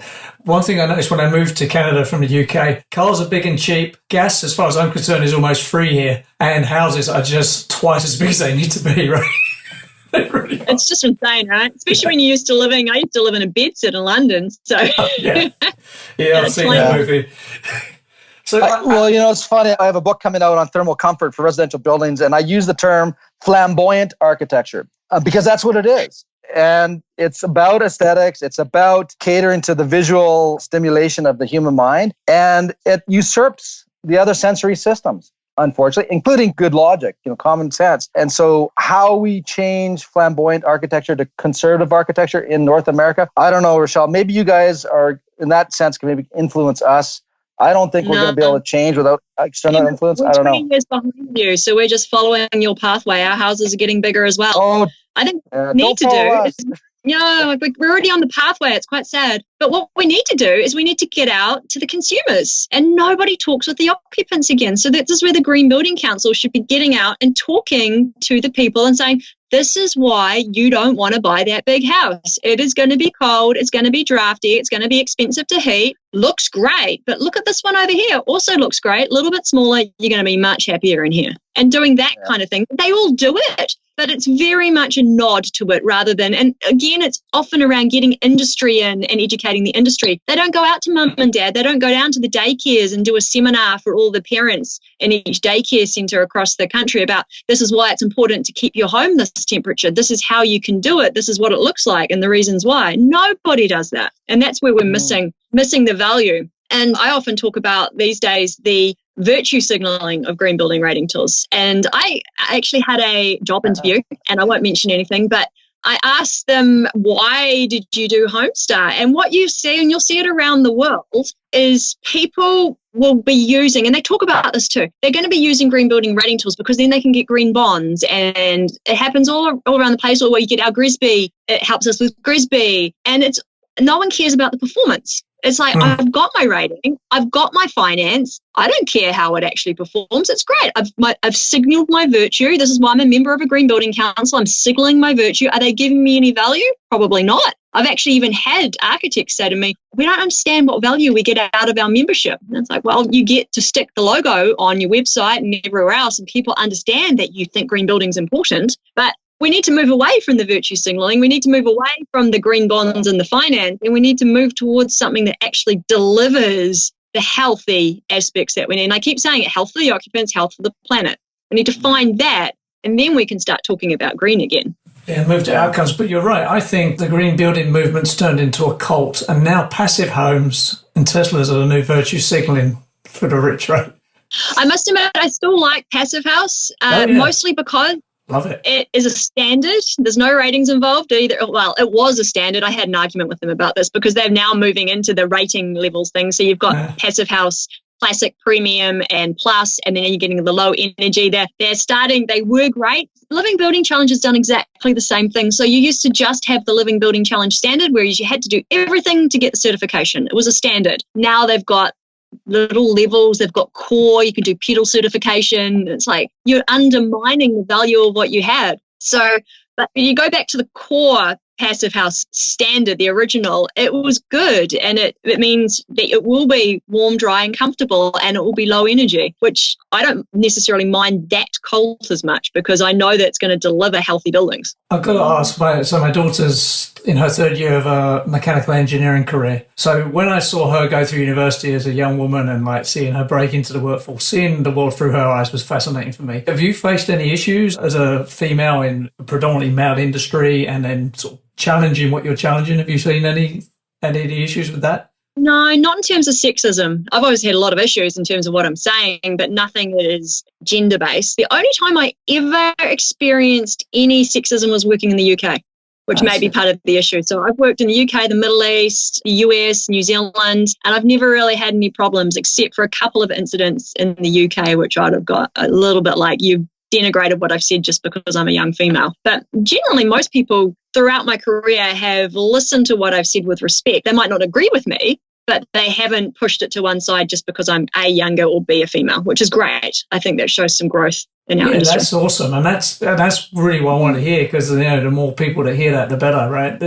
one thing I noticed when I moved to Canada from the UK, cars are big and cheap. Gas, as far as I'm concerned, is almost free here. And houses are just twice as big as they need to be, right? Really it's just insane, right? Especially when I used to live in a bedsit in London. So yeah, I've seen that movie. So, it's funny. I have a book coming out on thermal comfort for residential buildings, and I use the term flamboyant architecture because that's what it is. And it's about aesthetics. It's about catering to the visual stimulation of the human mind, and it usurps the other sensory systems, unfortunately, including good logic, common sense. And so how we change flamboyant architecture to conservative architecture in North America, I don't know, Rochelle. Maybe you guys are, in that sense, can maybe influence us. I don't think we're going to be able to change without external influence. I don't know. We're 20 years behind you, so we're just following your pathway. Our houses are getting bigger as well. Oh, I think what we need to do is we're already on the pathway. It's quite sad. But what we need to do is we need to get out to the consumers, and nobody talks with the occupants again. So this is where the Green Building Council should be getting out and talking to the people and saying, this is why you don't want to buy that big house. It is going to be cold. It's going to be drafty. It's going to be expensive to heat. Looks great. But look at this one over here. Also looks great. A little bit smaller. You're going to be much happier in here. And doing that kind of thing. They all do it. But it's very much a nod to it rather than, and again, it's often around getting industry in and educating the industry. They don't go out to mum and dad. They don't go down to the daycares and do a seminar for all the parents in each daycare centre across the country about this is why it's important to keep your home this temperature. This is how you can do it. This is what it looks like and the reasons why. Nobody does that. And that's where we're missing the value. And I often talk about these days the virtue signaling of green building rating tools. And I actually had a job interview, and I won't mention anything, but I asked them, why did you do Homestar? And what you see, and you'll see it around the world, is people will be using, and they talk about this too, they're going to be using green building rating tools because then they can get green bonds. And it happens all around the place, or where you get our GRESB, it helps us with GRESB. And no one cares about the performance. It's like, I've got my rating, I've got my finance, I don't care how it actually performs, it's great. I've signaled my virtue. This is why I'm a member of a Green Building Council. I'm signaling my virtue. Are they giving me any value? Probably not. I've actually even had architects say to me, we don't understand what value we get out of our membership. And it's like, well, you get to stick the logo on your website and everywhere else, and people understand that you think green building is important, but we need to move away from the virtue signaling. We need to move away from the green bonds and the finance, and we need to move towards something that actually delivers the healthy aspects that we need. And I keep saying it, health for the occupants, health for the planet. We need to find that, and then we can start talking about green again. Yeah, move to outcomes. But you're right. I think the green building movement's turned into a cult, and now passive homes and Teslas are the new virtue signaling for the rich, right? I must admit, I still like passive house, mostly because love it. It is a standard. There's no ratings involved either. Well, it was a standard. I had an argument with them about this because they're now moving into the rating levels thing. So you've got passive house, classic, premium, and plus, and then you're getting the low energy. They're starting. They were great. Living Building Challenge has done exactly the same thing. So you used to just have the Living Building Challenge standard, whereas you had to do everything to get the certification. It was a standard. Now they've got little levels, they've got core, you can do pedal certification. It's like you're undermining the value of what you had. So, but you go back to the core passive house standard, the original, it was good, and it means that it will be warm, dry and comfortable, and it will be low energy, which I don't necessarily mind that cult as much because I know that it's going to deliver healthy buildings. I've got to ask, my daughter's in her third year of a mechanical engineering career. So when I saw her go through university as a young woman and like seeing her break into the workforce, seeing the world through her eyes was fascinating for me. Have you faced any issues as a female in a predominantly male industry and then sort of challenging what you're challenging? Have you seen any issues with that? No, not in terms of sexism. I've always had a lot of issues in terms of what I'm saying, but nothing that is gender-based. The only time I ever experienced any sexism was working in the UK, which may be part of the issue. So I've worked in the UK, the Middle East, the US, New Zealand, and I've never really had any problems except for a couple of incidents in the UK, which I'd have got a little bit like, you've denigrated what I've said just because I'm a young female. But generally, most people throughout my career have listened to what I've said with respect. They might not agree with me, but they haven't pushed it to one side just because I'm A, younger, or B, a female, which is great. I think that shows some growth in our industry. That's awesome. And that's really what I want to hear, because the more people that hear that, the better, right?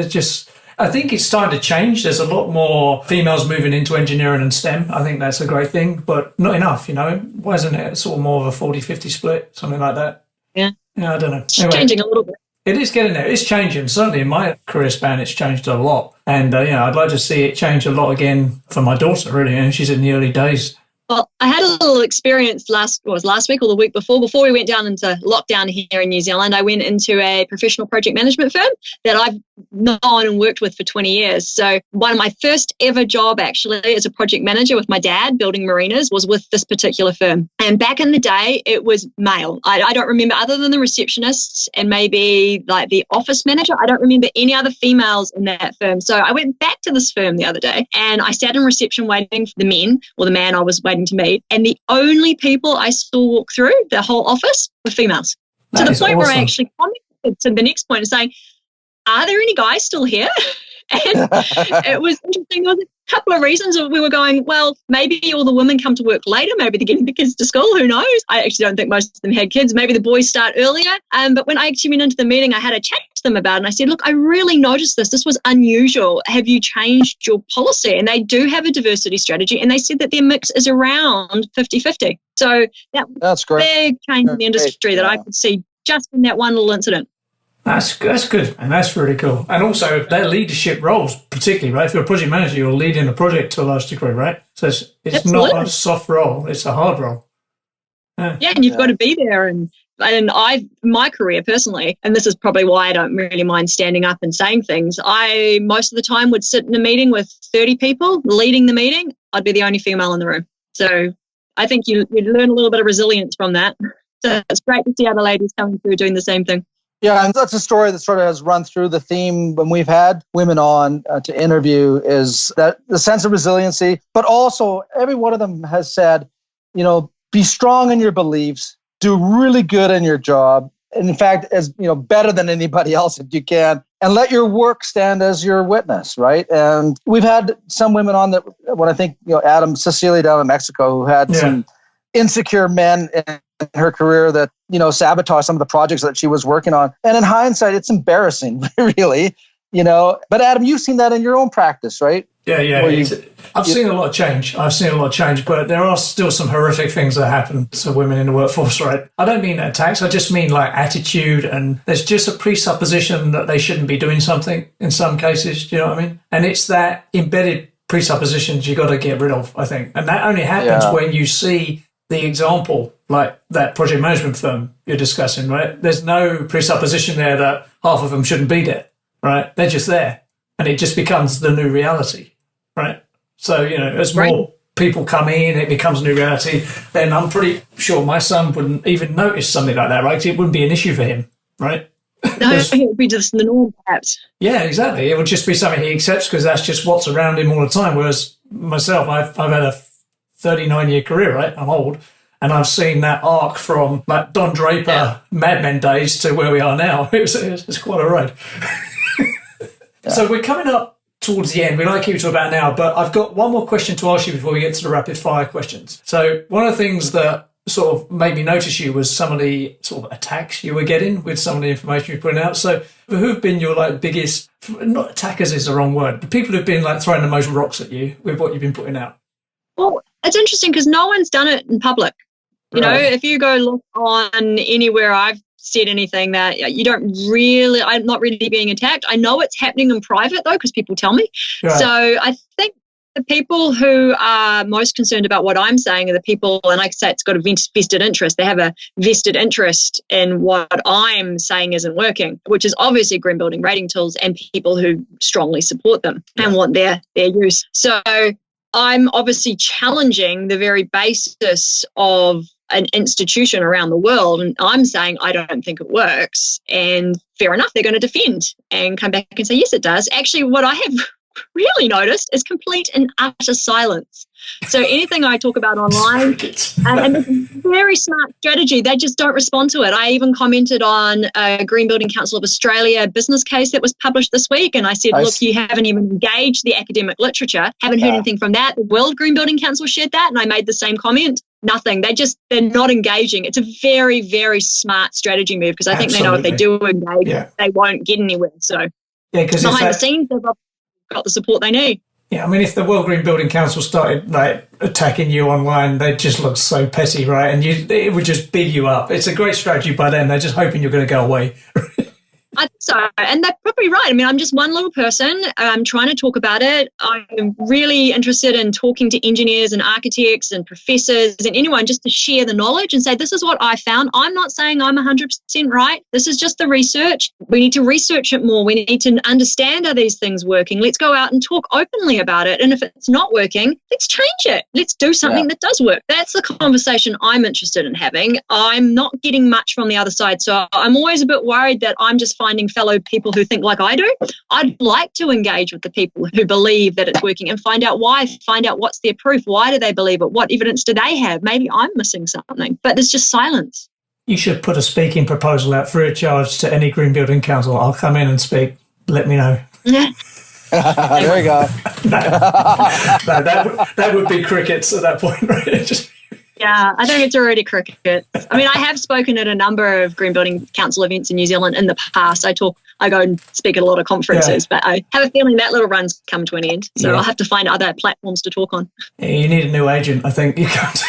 I think it's starting to change. There's a lot more females moving into engineering and STEM. I think that's a great thing, but not enough, Why isn't it sort of more of a 40-50 split, something like that? Yeah, I don't know. It's changing a little bit. It is getting there. It's changing. Certainly in my career span, it's changed a lot. And, I'd like to see it change a lot again for my daughter, really. And she's in the early days. Well, I had a little experience last week or the week before we went down into lockdown here in New Zealand. I went into a professional project management firm that I've known and worked with for 20 years. So one of my first ever job actually as a project manager with my dad building marinas was with this particular firm. And back in the day, it was male. I don't remember, other than the receptionists and maybe like the office manager, I don't remember any other females in that firm. So I went back to this firm the other day and I sat in reception waiting for the men, or the man I was waiting to meet, and the only people I saw walk through the whole office were females. To the point where I actually commented to the next point and saying, are there any guys still here? And it was interesting. There was a couple of reasons we were going, well, maybe all the women come to work later. Maybe they're getting the kids to school. Who knows? I actually don't think most of them had kids. Maybe the boys start earlier. But when I actually went into the meeting, I had a chat to them about it. And I said, look, I really noticed this. This was unusual. Have you changed your policy? And they do have a diversity strategy. And they said that their mix is around 50-50. So that's great. Big change in the industry that I could see just in that one little incident. That's good, and that's really cool. And also, their leadership roles, particularly, right? If you're a project manager, you're leading a project to a large degree, right? So it's not a soft role; it's a hard role. Yeah, and you've got to be there. And my career personally, and this is probably why I don't really mind standing up and saying things. I most of the time would sit in a meeting with 30 people, leading the meeting. I'd be the only female in the room. So I think you learn a little bit of resilience from that. So it's great to see other ladies coming through doing the same thing. Yeah, and that's a story that sort of has run through the theme when we've had women on to interview, is that the sense of resiliency, but also every one of them has said, be strong in your beliefs, do really good in your job. And in fact, as better than anybody else if you can, and let your work stand as your witness, right? And we've had some women on that, when I think, Cecilia down in Mexico, who had some insecure men in her career that, sabotaged some of the projects that she was working on. And in hindsight, it's embarrassing, really, But Adam, you've seen that in your own practice, right? Yeah. I've seen a lot of change. But there are still some horrific things that happen to women in the workforce, right? I don't mean attacks. I just mean like attitude, and there's just a presupposition that they shouldn't be doing something in some cases. Do you know what I mean? And it's that embedded presuppositions you got to get rid of, I think. And that only happens when you see the example, like that project management firm you're discussing, right? There's no presupposition there that half of them shouldn't be there, right? They're just there. And it just becomes the new reality, right? So, as more people come in, it becomes a new reality, then I'm pretty sure my son wouldn't even notice something like that, right? It wouldn't be an issue for him, right? No, it would be just the norm, perhaps. Yeah, exactly. It would just be something he accepts because that's just what's around him all the time. Whereas myself, I've had a 39-year career, right? I'm old. And I've seen that arc from like Don Draper, Mad Men days to where we are now. It's quite a ride. So we're coming up towards the end. We like to keep to about now, but I've got one more question to ask you before we get to the rapid fire questions. So one of the things that sort of made me notice you was some of the sort of attacks you were getting with some of the information you're putting out. So who've been your biggest, not attackers is the wrong word, but people who've been throwing the most rocks at you with what you've been putting out? Well, it's interesting because no one's done it in public. If you go look on anywhere I've said anything that I'm not really being attacked. I know it's happening in private though, because people tell me. Right. So I think the people who are most concerned about what I'm saying are the people, and like I say, it's got a vested interest. They have a vested interest in what I'm saying isn't working, which is obviously green building rating tools and people who strongly support them and want their use. So I'm obviously challenging the very basis of an institution around the world, and I'm saying I don't think it works. And fair enough, they're going to defend and come back and say, yes, it does. Actually, what I have really noticed is complete and utter silence. So anything I talk about online, and it's a very smart strategy, they just don't respond to it. I even commented on a Green Building Council of Australia business case that was published this week, and I said, look, you haven't even engaged the academic literature, haven't heard anything from that. The World Green Building Council shared that, and I made the same comment. Nothing. They're not engaging. It's a very, very smart strategy move, because I think they know if they do engage, they won't get anywhere. So because behind the scenes, they've got the support they need. Yeah, I mean, if the World Green Building Council started attacking you online, they'd just look so petty, right? And it would just big you up. It's a great strategy by them. They're just hoping you're going to go away. I think so, and they're probably right. I mean, I'm just one little person. I'm trying to talk about it. I'm really interested in talking to engineers and architects and professors and anyone just to share the knowledge and say, this is what I found. I'm not saying I'm 100% right. This is just the research. We need to research it more. We need to understand, are these things working? Let's go out and talk openly about it. And if it's not working, let's change it. Let's do something that does work. That's the conversation I'm interested in having. I'm not getting much from the other side. So I'm always a bit worried that I'm just finding fellow people who think like I do. I'd like to engage with the people who believe that it's working and find out why, find out what's their proof. Why do they believe it? What evidence do they have? Maybe I'm missing something, but there's just silence. You should put a speaking proposal out free of charge to any Green Building Council. I'll come in and speak. let me know. Yeah. There you go. That would be crickets at that point, right? Yeah, I think it's already cricket. I mean, I have spoken at a number of Green Building Council events in New Zealand in the past. I go and speak at a lot of conferences, but I have a feeling that little run's come to an end. So I'll have to find other platforms to talk on. Yeah, you need a new agent, I think. You can't.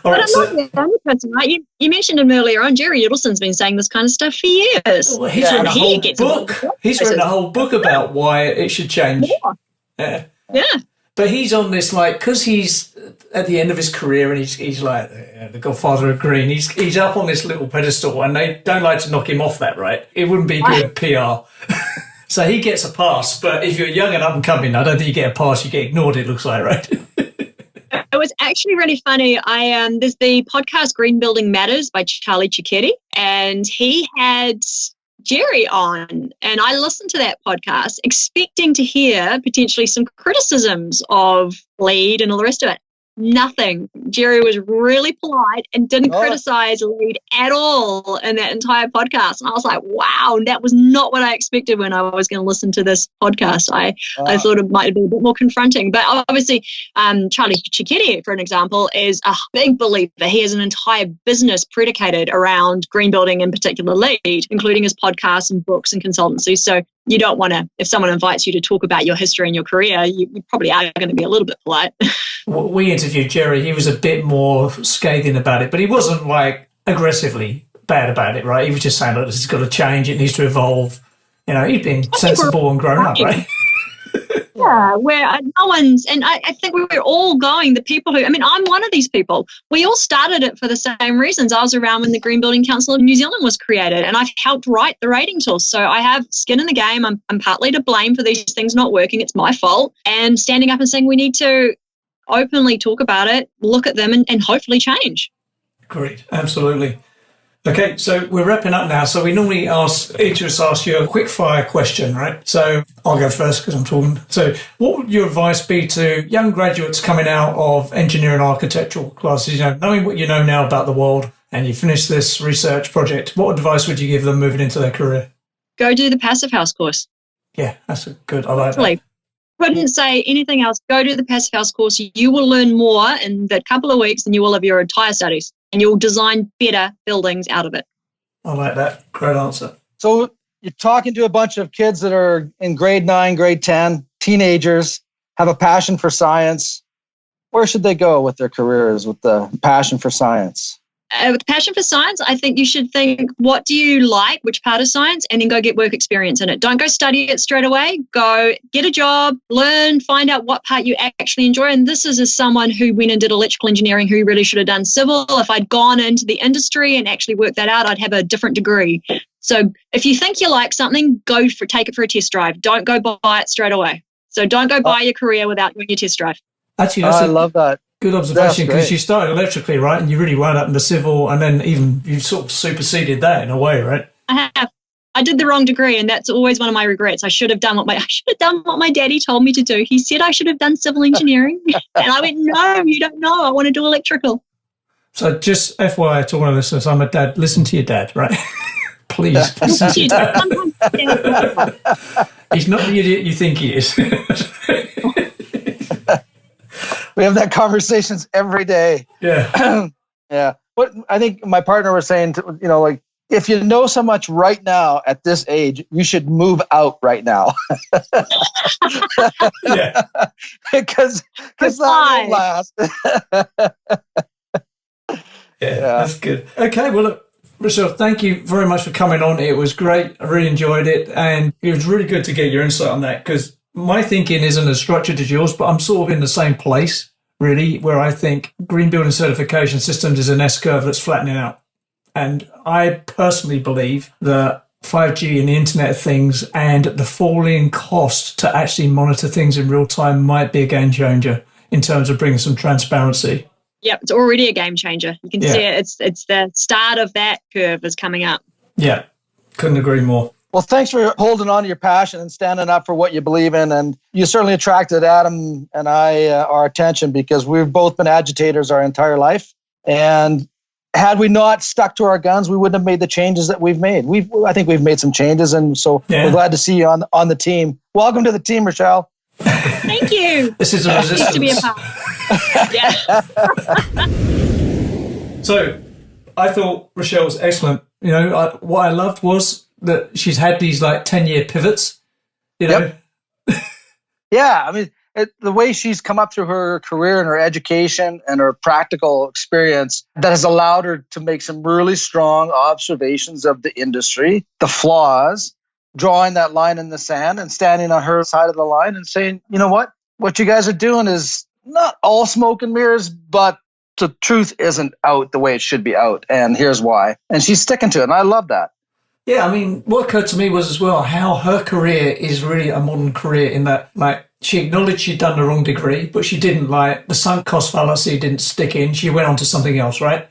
All right, I'm not the only person, right? You mentioned him earlier on. Jerry Udelson's been saying this kind of stuff for years. Well, he's written a whole book. He's written a whole book about why it should change. Yeah. But he's on this, like, because he's at the end of his career and he's like the godfather of green. He's up on this little pedestal and they don't like to knock him off that, right? It wouldn't be good PR. So he gets a pass. But if you're young and up and coming, I don't think you get a pass. You get ignored, it looks like, right? It was actually really funny. There's the podcast Green Building Matters by Charlie Cicchetti, and he had Jerry on, and I listened to that podcast expecting to hear potentially some criticisms of LEED and all the rest of it. Nothing. Jerry was really polite and didn't criticize LEED at all in that entire podcast. And I was like, wow, that was not what I expected when I was going to listen to this podcast. I thought it might be a bit more confronting. But obviously, Charlie Cicchetti, for an example, is a big believer. He has an entire business predicated around green building, in particular LEED, including his podcasts and books and consultancies. So you don't want to, if someone invites you to talk about your history and your career, you probably are going to be a little bit polite. We interviewed Jerry. He was a bit more scathing about it, but he wasn't like aggressively bad about it, right? He was just saying, look, this has got to change. It needs to evolve. You know, he'd been sensible and grown up, right? Yeah, where no one's, and I think we're all going, the people who, I mean, I'm one of these people. We all started it for the same reasons. I was around when the Green Building Council of New Zealand was created, and I've helped write the rating tools. So I have skin in the game. I'm partly to blame for these things not working. It's my fault. And standing up and saying we need to openly talk about it, look at them, and hopefully change. Great, absolutely. Okay, so we're wrapping up now. So we normally each of us ask you a quick fire question, right? So I'll go first because I'm talking. So what would your advice be to young graduates coming out of engineering and architectural classes, you know, knowing what you know now about the world and you finish this research project, what advice would you give them moving into their career? Go do the Passive House course. Yeah, that's a good, I like that. Couldn't say anything else. Go do the Passive House course. You will learn more in that couple of weeks than you will of your entire studies, and you'll design better buildings out of it. I like that. Great answer. So you're talking to a bunch of kids that are in grade 9, grade 10, teenagers, have a passion for science. Where should they go with their careers with the passion for science? With passion for science, I think you should think, what do you like, which part of science, and then go get work experience in it. Don't go study it straight away. Go get a job, learn, find out what part you actually enjoy. And this is as someone who went and did electrical engineering who really should have done civil. If I'd gone into the industry and actually worked that out, I'd have a different degree. So if you think you like something, take it for a test drive. Don't go buy it straight away. So don't go buy your career without doing your test drive. Actually, I love that. Good observation, because you started electrically, right? And you really wound up in the civil, and then even you sort of superseded that in a way, right? I have. I did the wrong degree, and that's always one of my regrets. I should have done what my daddy told me to do. He said I should have done civil engineering, and I went, no, you don't know. I want to do electrical. So just FYI to one of the listeners, I'm a dad. Listen to your dad, right? Please listen to your dad. He's not the idiot you think he is. We have that conversations every day. Yeah. Yeah. What I think my partner was saying, like, if you know so much right now at this age, you should move out right now. Yeah. Because that won't last. Yeah, that's good. Okay, well, look, Rochelle, thank you very much for coming on. It was great. I really enjoyed it. And it was really good to get your insight on that, because my thinking isn't as structured as yours, but I'm sort of in the same place, really, where I think green building certification systems is an S-curve that's flattening out. And I personally believe that 5G and the Internet of Things and the falling cost to actually monitor things in real time might be a game changer in terms of bringing some transparency. Yep, it's already a game changer. You can see it. It's the start of that curve is coming up. Yeah, couldn't agree more. Well, thanks for holding on to your passion and standing up for what you believe in. And you certainly attracted Adam and I our attention, because we've both been agitators our entire life. And had we not stuck to our guns, we wouldn't have made the changes that we've made. I think we've made some changes, and so we're glad to see you on the team. Welcome to the team, Rochelle. Thank you. This is a resistance. Nice to be a part. Yeah. So I thought Rochelle was excellent. You know, what I loved was that she's had these like 10-year pivots, you know. Yep. Yeah, I mean, the way she's come up through her career and her education and her practical experience that has allowed her to make some really strong observations of the industry, the flaws, drawing that line in the sand and standing on her side of the line and saying, you know what you guys are doing is not all smoke and mirrors, but the truth isn't out the way it should be out. And here's why. And she's sticking to it. And I love that. Yeah, I mean, what occurred to me was as well how her career is really a modern career in that, like, she acknowledged she'd done the wrong degree, but she didn't, like, the sunk cost fallacy didn't stick in. She went on to something else, right?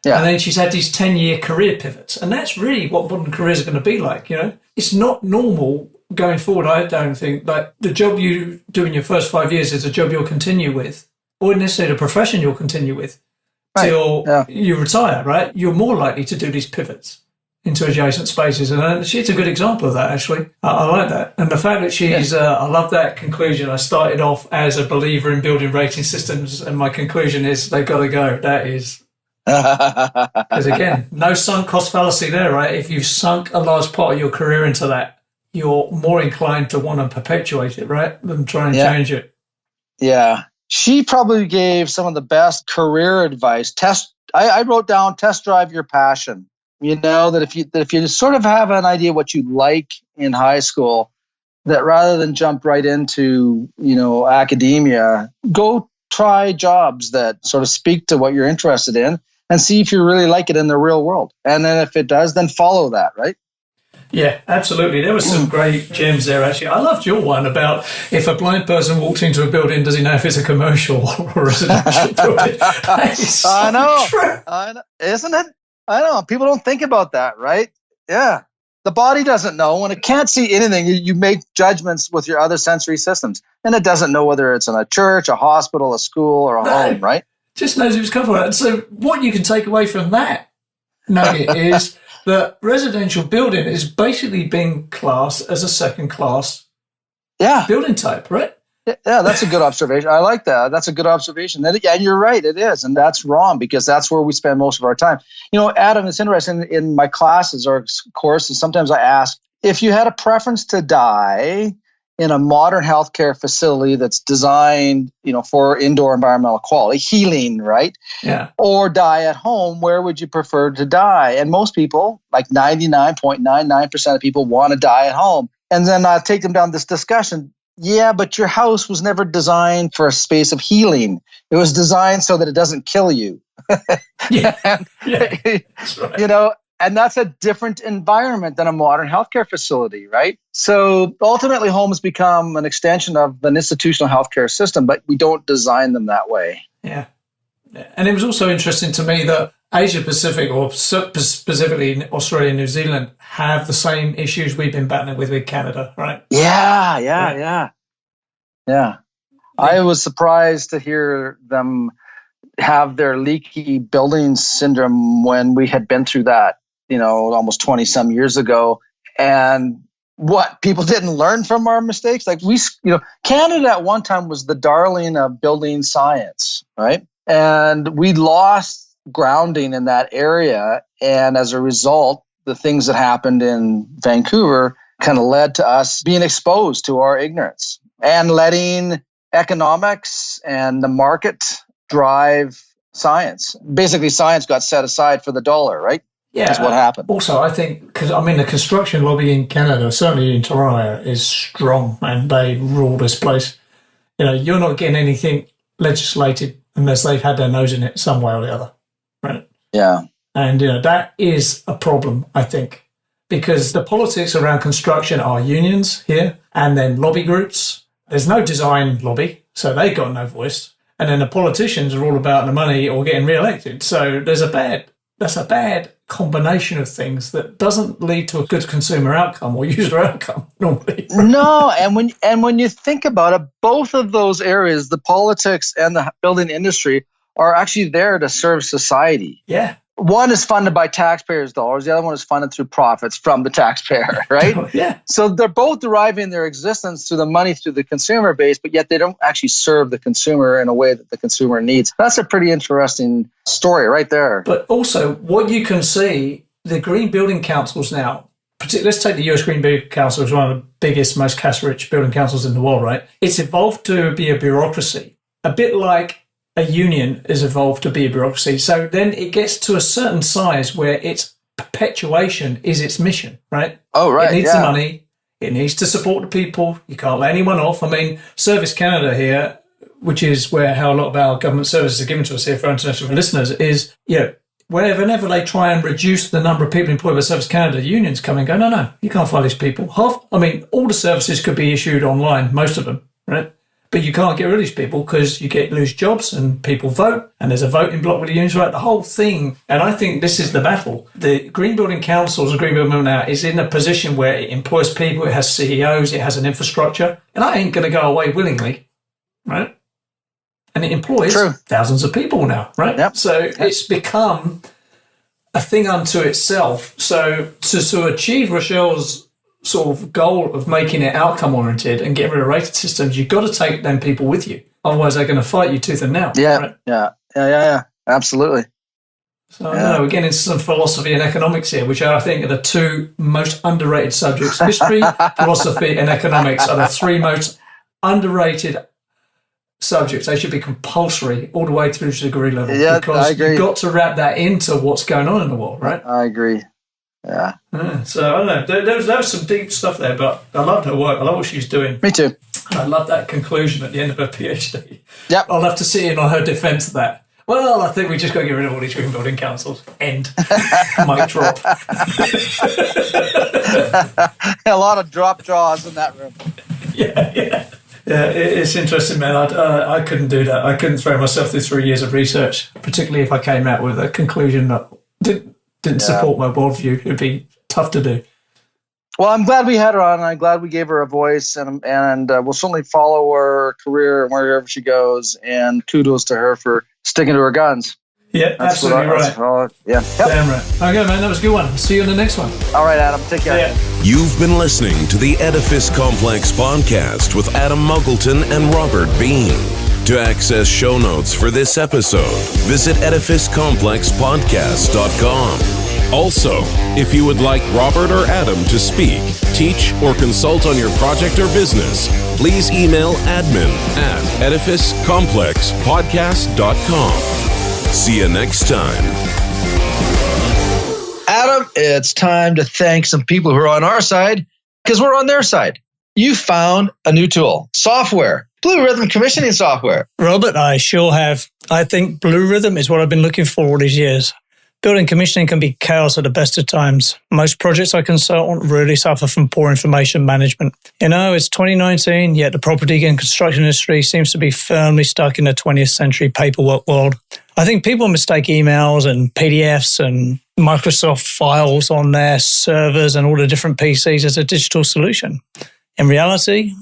Yeah. And then she's had these 10-year career pivots. And that's really what modern careers are going to be like, you know? It's not normal going forward, I don't think. Like, the job you do in your first 5 years is a job you'll continue with, or necessarily a profession you'll continue with till you retire, right? You're more likely to do these pivots into adjacent spaces. And she's a good example of that, actually. I like that. And the fact that she's, I love that conclusion. I started off as a believer in building rating systems, and my conclusion is they've got to go. That is, because again, no sunk cost fallacy there, right? If you've sunk a large part of your career into that, you're more inclined to want to perpetuate it, right? Than try and change it. Yeah. She probably gave some of the best career advice. I wrote down, test drive your passion. You know, that if you sort of have an idea what you like in high school, that rather than jump right into, you know, academia, go try jobs that sort of speak to what you're interested in and see if you really like it in the real world. And then if it does, then follow that, right? Yeah, absolutely. There were some great gems there, actually. I loved your one about if a blind person walks into a building, does he know if it's a commercial or a residential building? So I know. Isn't it? I know. People don't think about that, right? Yeah. The body doesn't know. When it can't see anything, you make judgments with your other sensory systems. And it doesn't know whether it's in a church, a hospital, a school, or a home, right? Just knows who's covered it. So what you can take away from that nugget is that residential building is basically being classed as a second-class building type, right? Yeah, that's a good observation. I like that. That's a good observation. And you're right, it is. And that's wrong because that's where we spend most of our time. You know, Adam, it's interesting. In my classes or courses, sometimes I ask, if you had a preference to die in a modern healthcare facility that's designed, you know, for indoor environmental quality, healing, right? Yeah. Or die at home, where would you prefer to die? And most people, like 99.99% of people, want to die at home. And then I take them down this discussion. Yeah, but your house was never designed for a space of healing. It was designed so that it doesn't kill you. That's right. You know, and that's a different environment than a modern healthcare facility, right? So ultimately, homes become an extension of an institutional healthcare system, but we don't design them that way. Yeah. And it was also interesting to me that Asia Pacific, or specifically Australia and New Zealand, have the same issues we've been battling with Canada, right? Yeah. I was surprised to hear them have their leaky building syndrome when we had been through that, you know, almost 20 some years ago. And what people didn't learn from our mistakes, like Canada at one time was the darling of building science, right? And we lost grounding in that area. And as a result, the things that happened in Vancouver kind of led to us being exposed to our ignorance and letting economics and the market drive science. Basically, science got set aside for the dollar, right? Yeah. That's what happened. Also, I think, because I mean, the construction lobby in Canada, certainly in Toronto, is strong and they rule this place. You know, you're not getting anything legislated unless they've had their nose in it some way or the other. Right. Yeah. And, you know, that is a problem, I think, because the politics around construction are unions here and then lobby groups. There's no design lobby, so they got no voice. And then the politicians are all about the money or getting re-elected. So that's a bad combination of things that doesn't lead to a good consumer outcome or user outcome normally. No, and when you think about it, both of those areas, the politics and the building industry, are actually there to serve society. Yeah. one is funded by taxpayers' dollars. The other one is funded through profits from the taxpayer, right? Yeah. So they're both deriving their existence through the money through the consumer base, but yet they don't actually serve the consumer in a way that the consumer needs. That's a pretty interesting story right there. But also, what you can see, the green building councils now, let's take the US Green Building Council as one of the biggest, most cash-rich building councils in the world, right? It's evolved to be a bureaucracy, a bit like a union is evolved to be a bureaucracy. So then it gets to a certain size where its perpetuation is its mission, right? Oh, right. It needs the money. It needs to support the people. You can't let anyone off. I mean, Service Canada here, which is how a lot of our government services are given to us here for international listeners, is, whenever they try and reduce the number of people employed by Service Canada, unions come and go, no, you can't fire these people. All the services could be issued online, most of them, right? But you can't get rid of these people because you lose jobs and people vote, and there's a voting block with the unions, right? The whole thing. And I think this is the battle. The Green Building Councils, the Green Building now, is in a position where it employs people, it has CEOs, it has an infrastructure, and I ain't going to go away willingly, right? And it employs thousands of people now, right? Yep. So it's become a thing unto itself. So to achieve Rochelle's sort of goal of making it outcome oriented and getting rid of rated systems, you've got to take them people with you. Otherwise, they're going to fight you tooth and nail. Yeah, right? yeah. Absolutely. So I don't know, we're getting into some philosophy and economics here, which I think are the two most underrated subjects. History, philosophy, and economics are the three most underrated subjects. They should be compulsory all the way through to degree level. Yeah, because I agree. You've got to wrap that into what's going on in the world, right? I agree. Yeah. So I don't know. There was some deep stuff there, but I loved her work. I love what she's doing. Me too. And I love that conclusion at the end of her PhD. Yep. I'll have to sit in on her defence of that. Well, I think we just got to get rid of all these green building councils. End. Mic drop. A lot of drop jaws in that room. Yeah, it's interesting, man. I couldn't do that. I couldn't throw myself through 3 years of research, particularly if I came out with a conclusion that didn't support my worldview. It'd be tough to do. Well, I'm glad we had her on, and I'm glad we gave her a voice, and we'll certainly follow her career and wherever she goes, and kudos to her for sticking to her guns. Yeah, That's absolutely right. Yeah. Yep. Damn right. Okay, man, that was a good one. See you in the next one. All right, Adam. Take care. Yeah. You've been listening to the Edifice Complex podcast with Adam Muggleton and Robert Bean. To access show notes for this episode, visit edificecomplexpodcast.com. Also, if you would like Robert or Adam to speak, teach, or consult on your project or business, please email admin@edificecomplexpodcast.com. See you next time. Adam, it's time to thank some people who are on our side because we're on their side. You found a new tool, software, Blue Rhythm commissioning software. Robert, I sure have. I think Blue Rhythm is what I've been looking for all these years. Building commissioning can be chaos at the best of times. Most projects I consult on really suffer from poor information management. It's 2019, yet the property and construction industry seems to be firmly stuck in the 20th century paperwork world. I think people mistake emails and PDFs and Microsoft files on their servers and all the different PCs as a digital solution. In reality,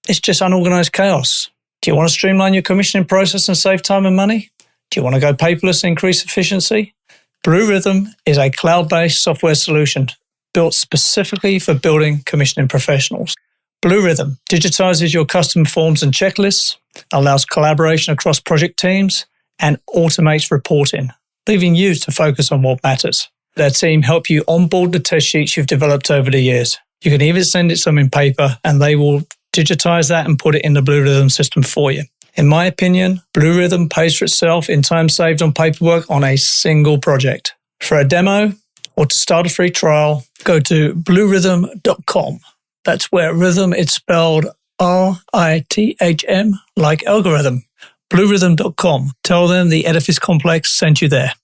it's just unorganized chaos. Do you want to streamline your commissioning process and save time and money? Do you want to go paperless and increase efficiency? Blue Rhythm is a cloud-based software solution built specifically for building commissioning professionals. Blue Rhythm digitizes your custom forms and checklists, allows collaboration across project teams, and automates reporting, leaving you to focus on what matters. Their team help you onboard the test sheets you've developed over the years. You can even send it to them in paper, and they will digitize that and put it in the Blue Rhythm system for you. In my opinion, Blue Rhythm pays for itself in time saved on paperwork on a single project. For a demo or to start a free trial, go to bluerhythm.com. That's where rhythm is spelled RITHM like algorithm. Bluerhythm.com. Tell them the Edifice Complex sent you there.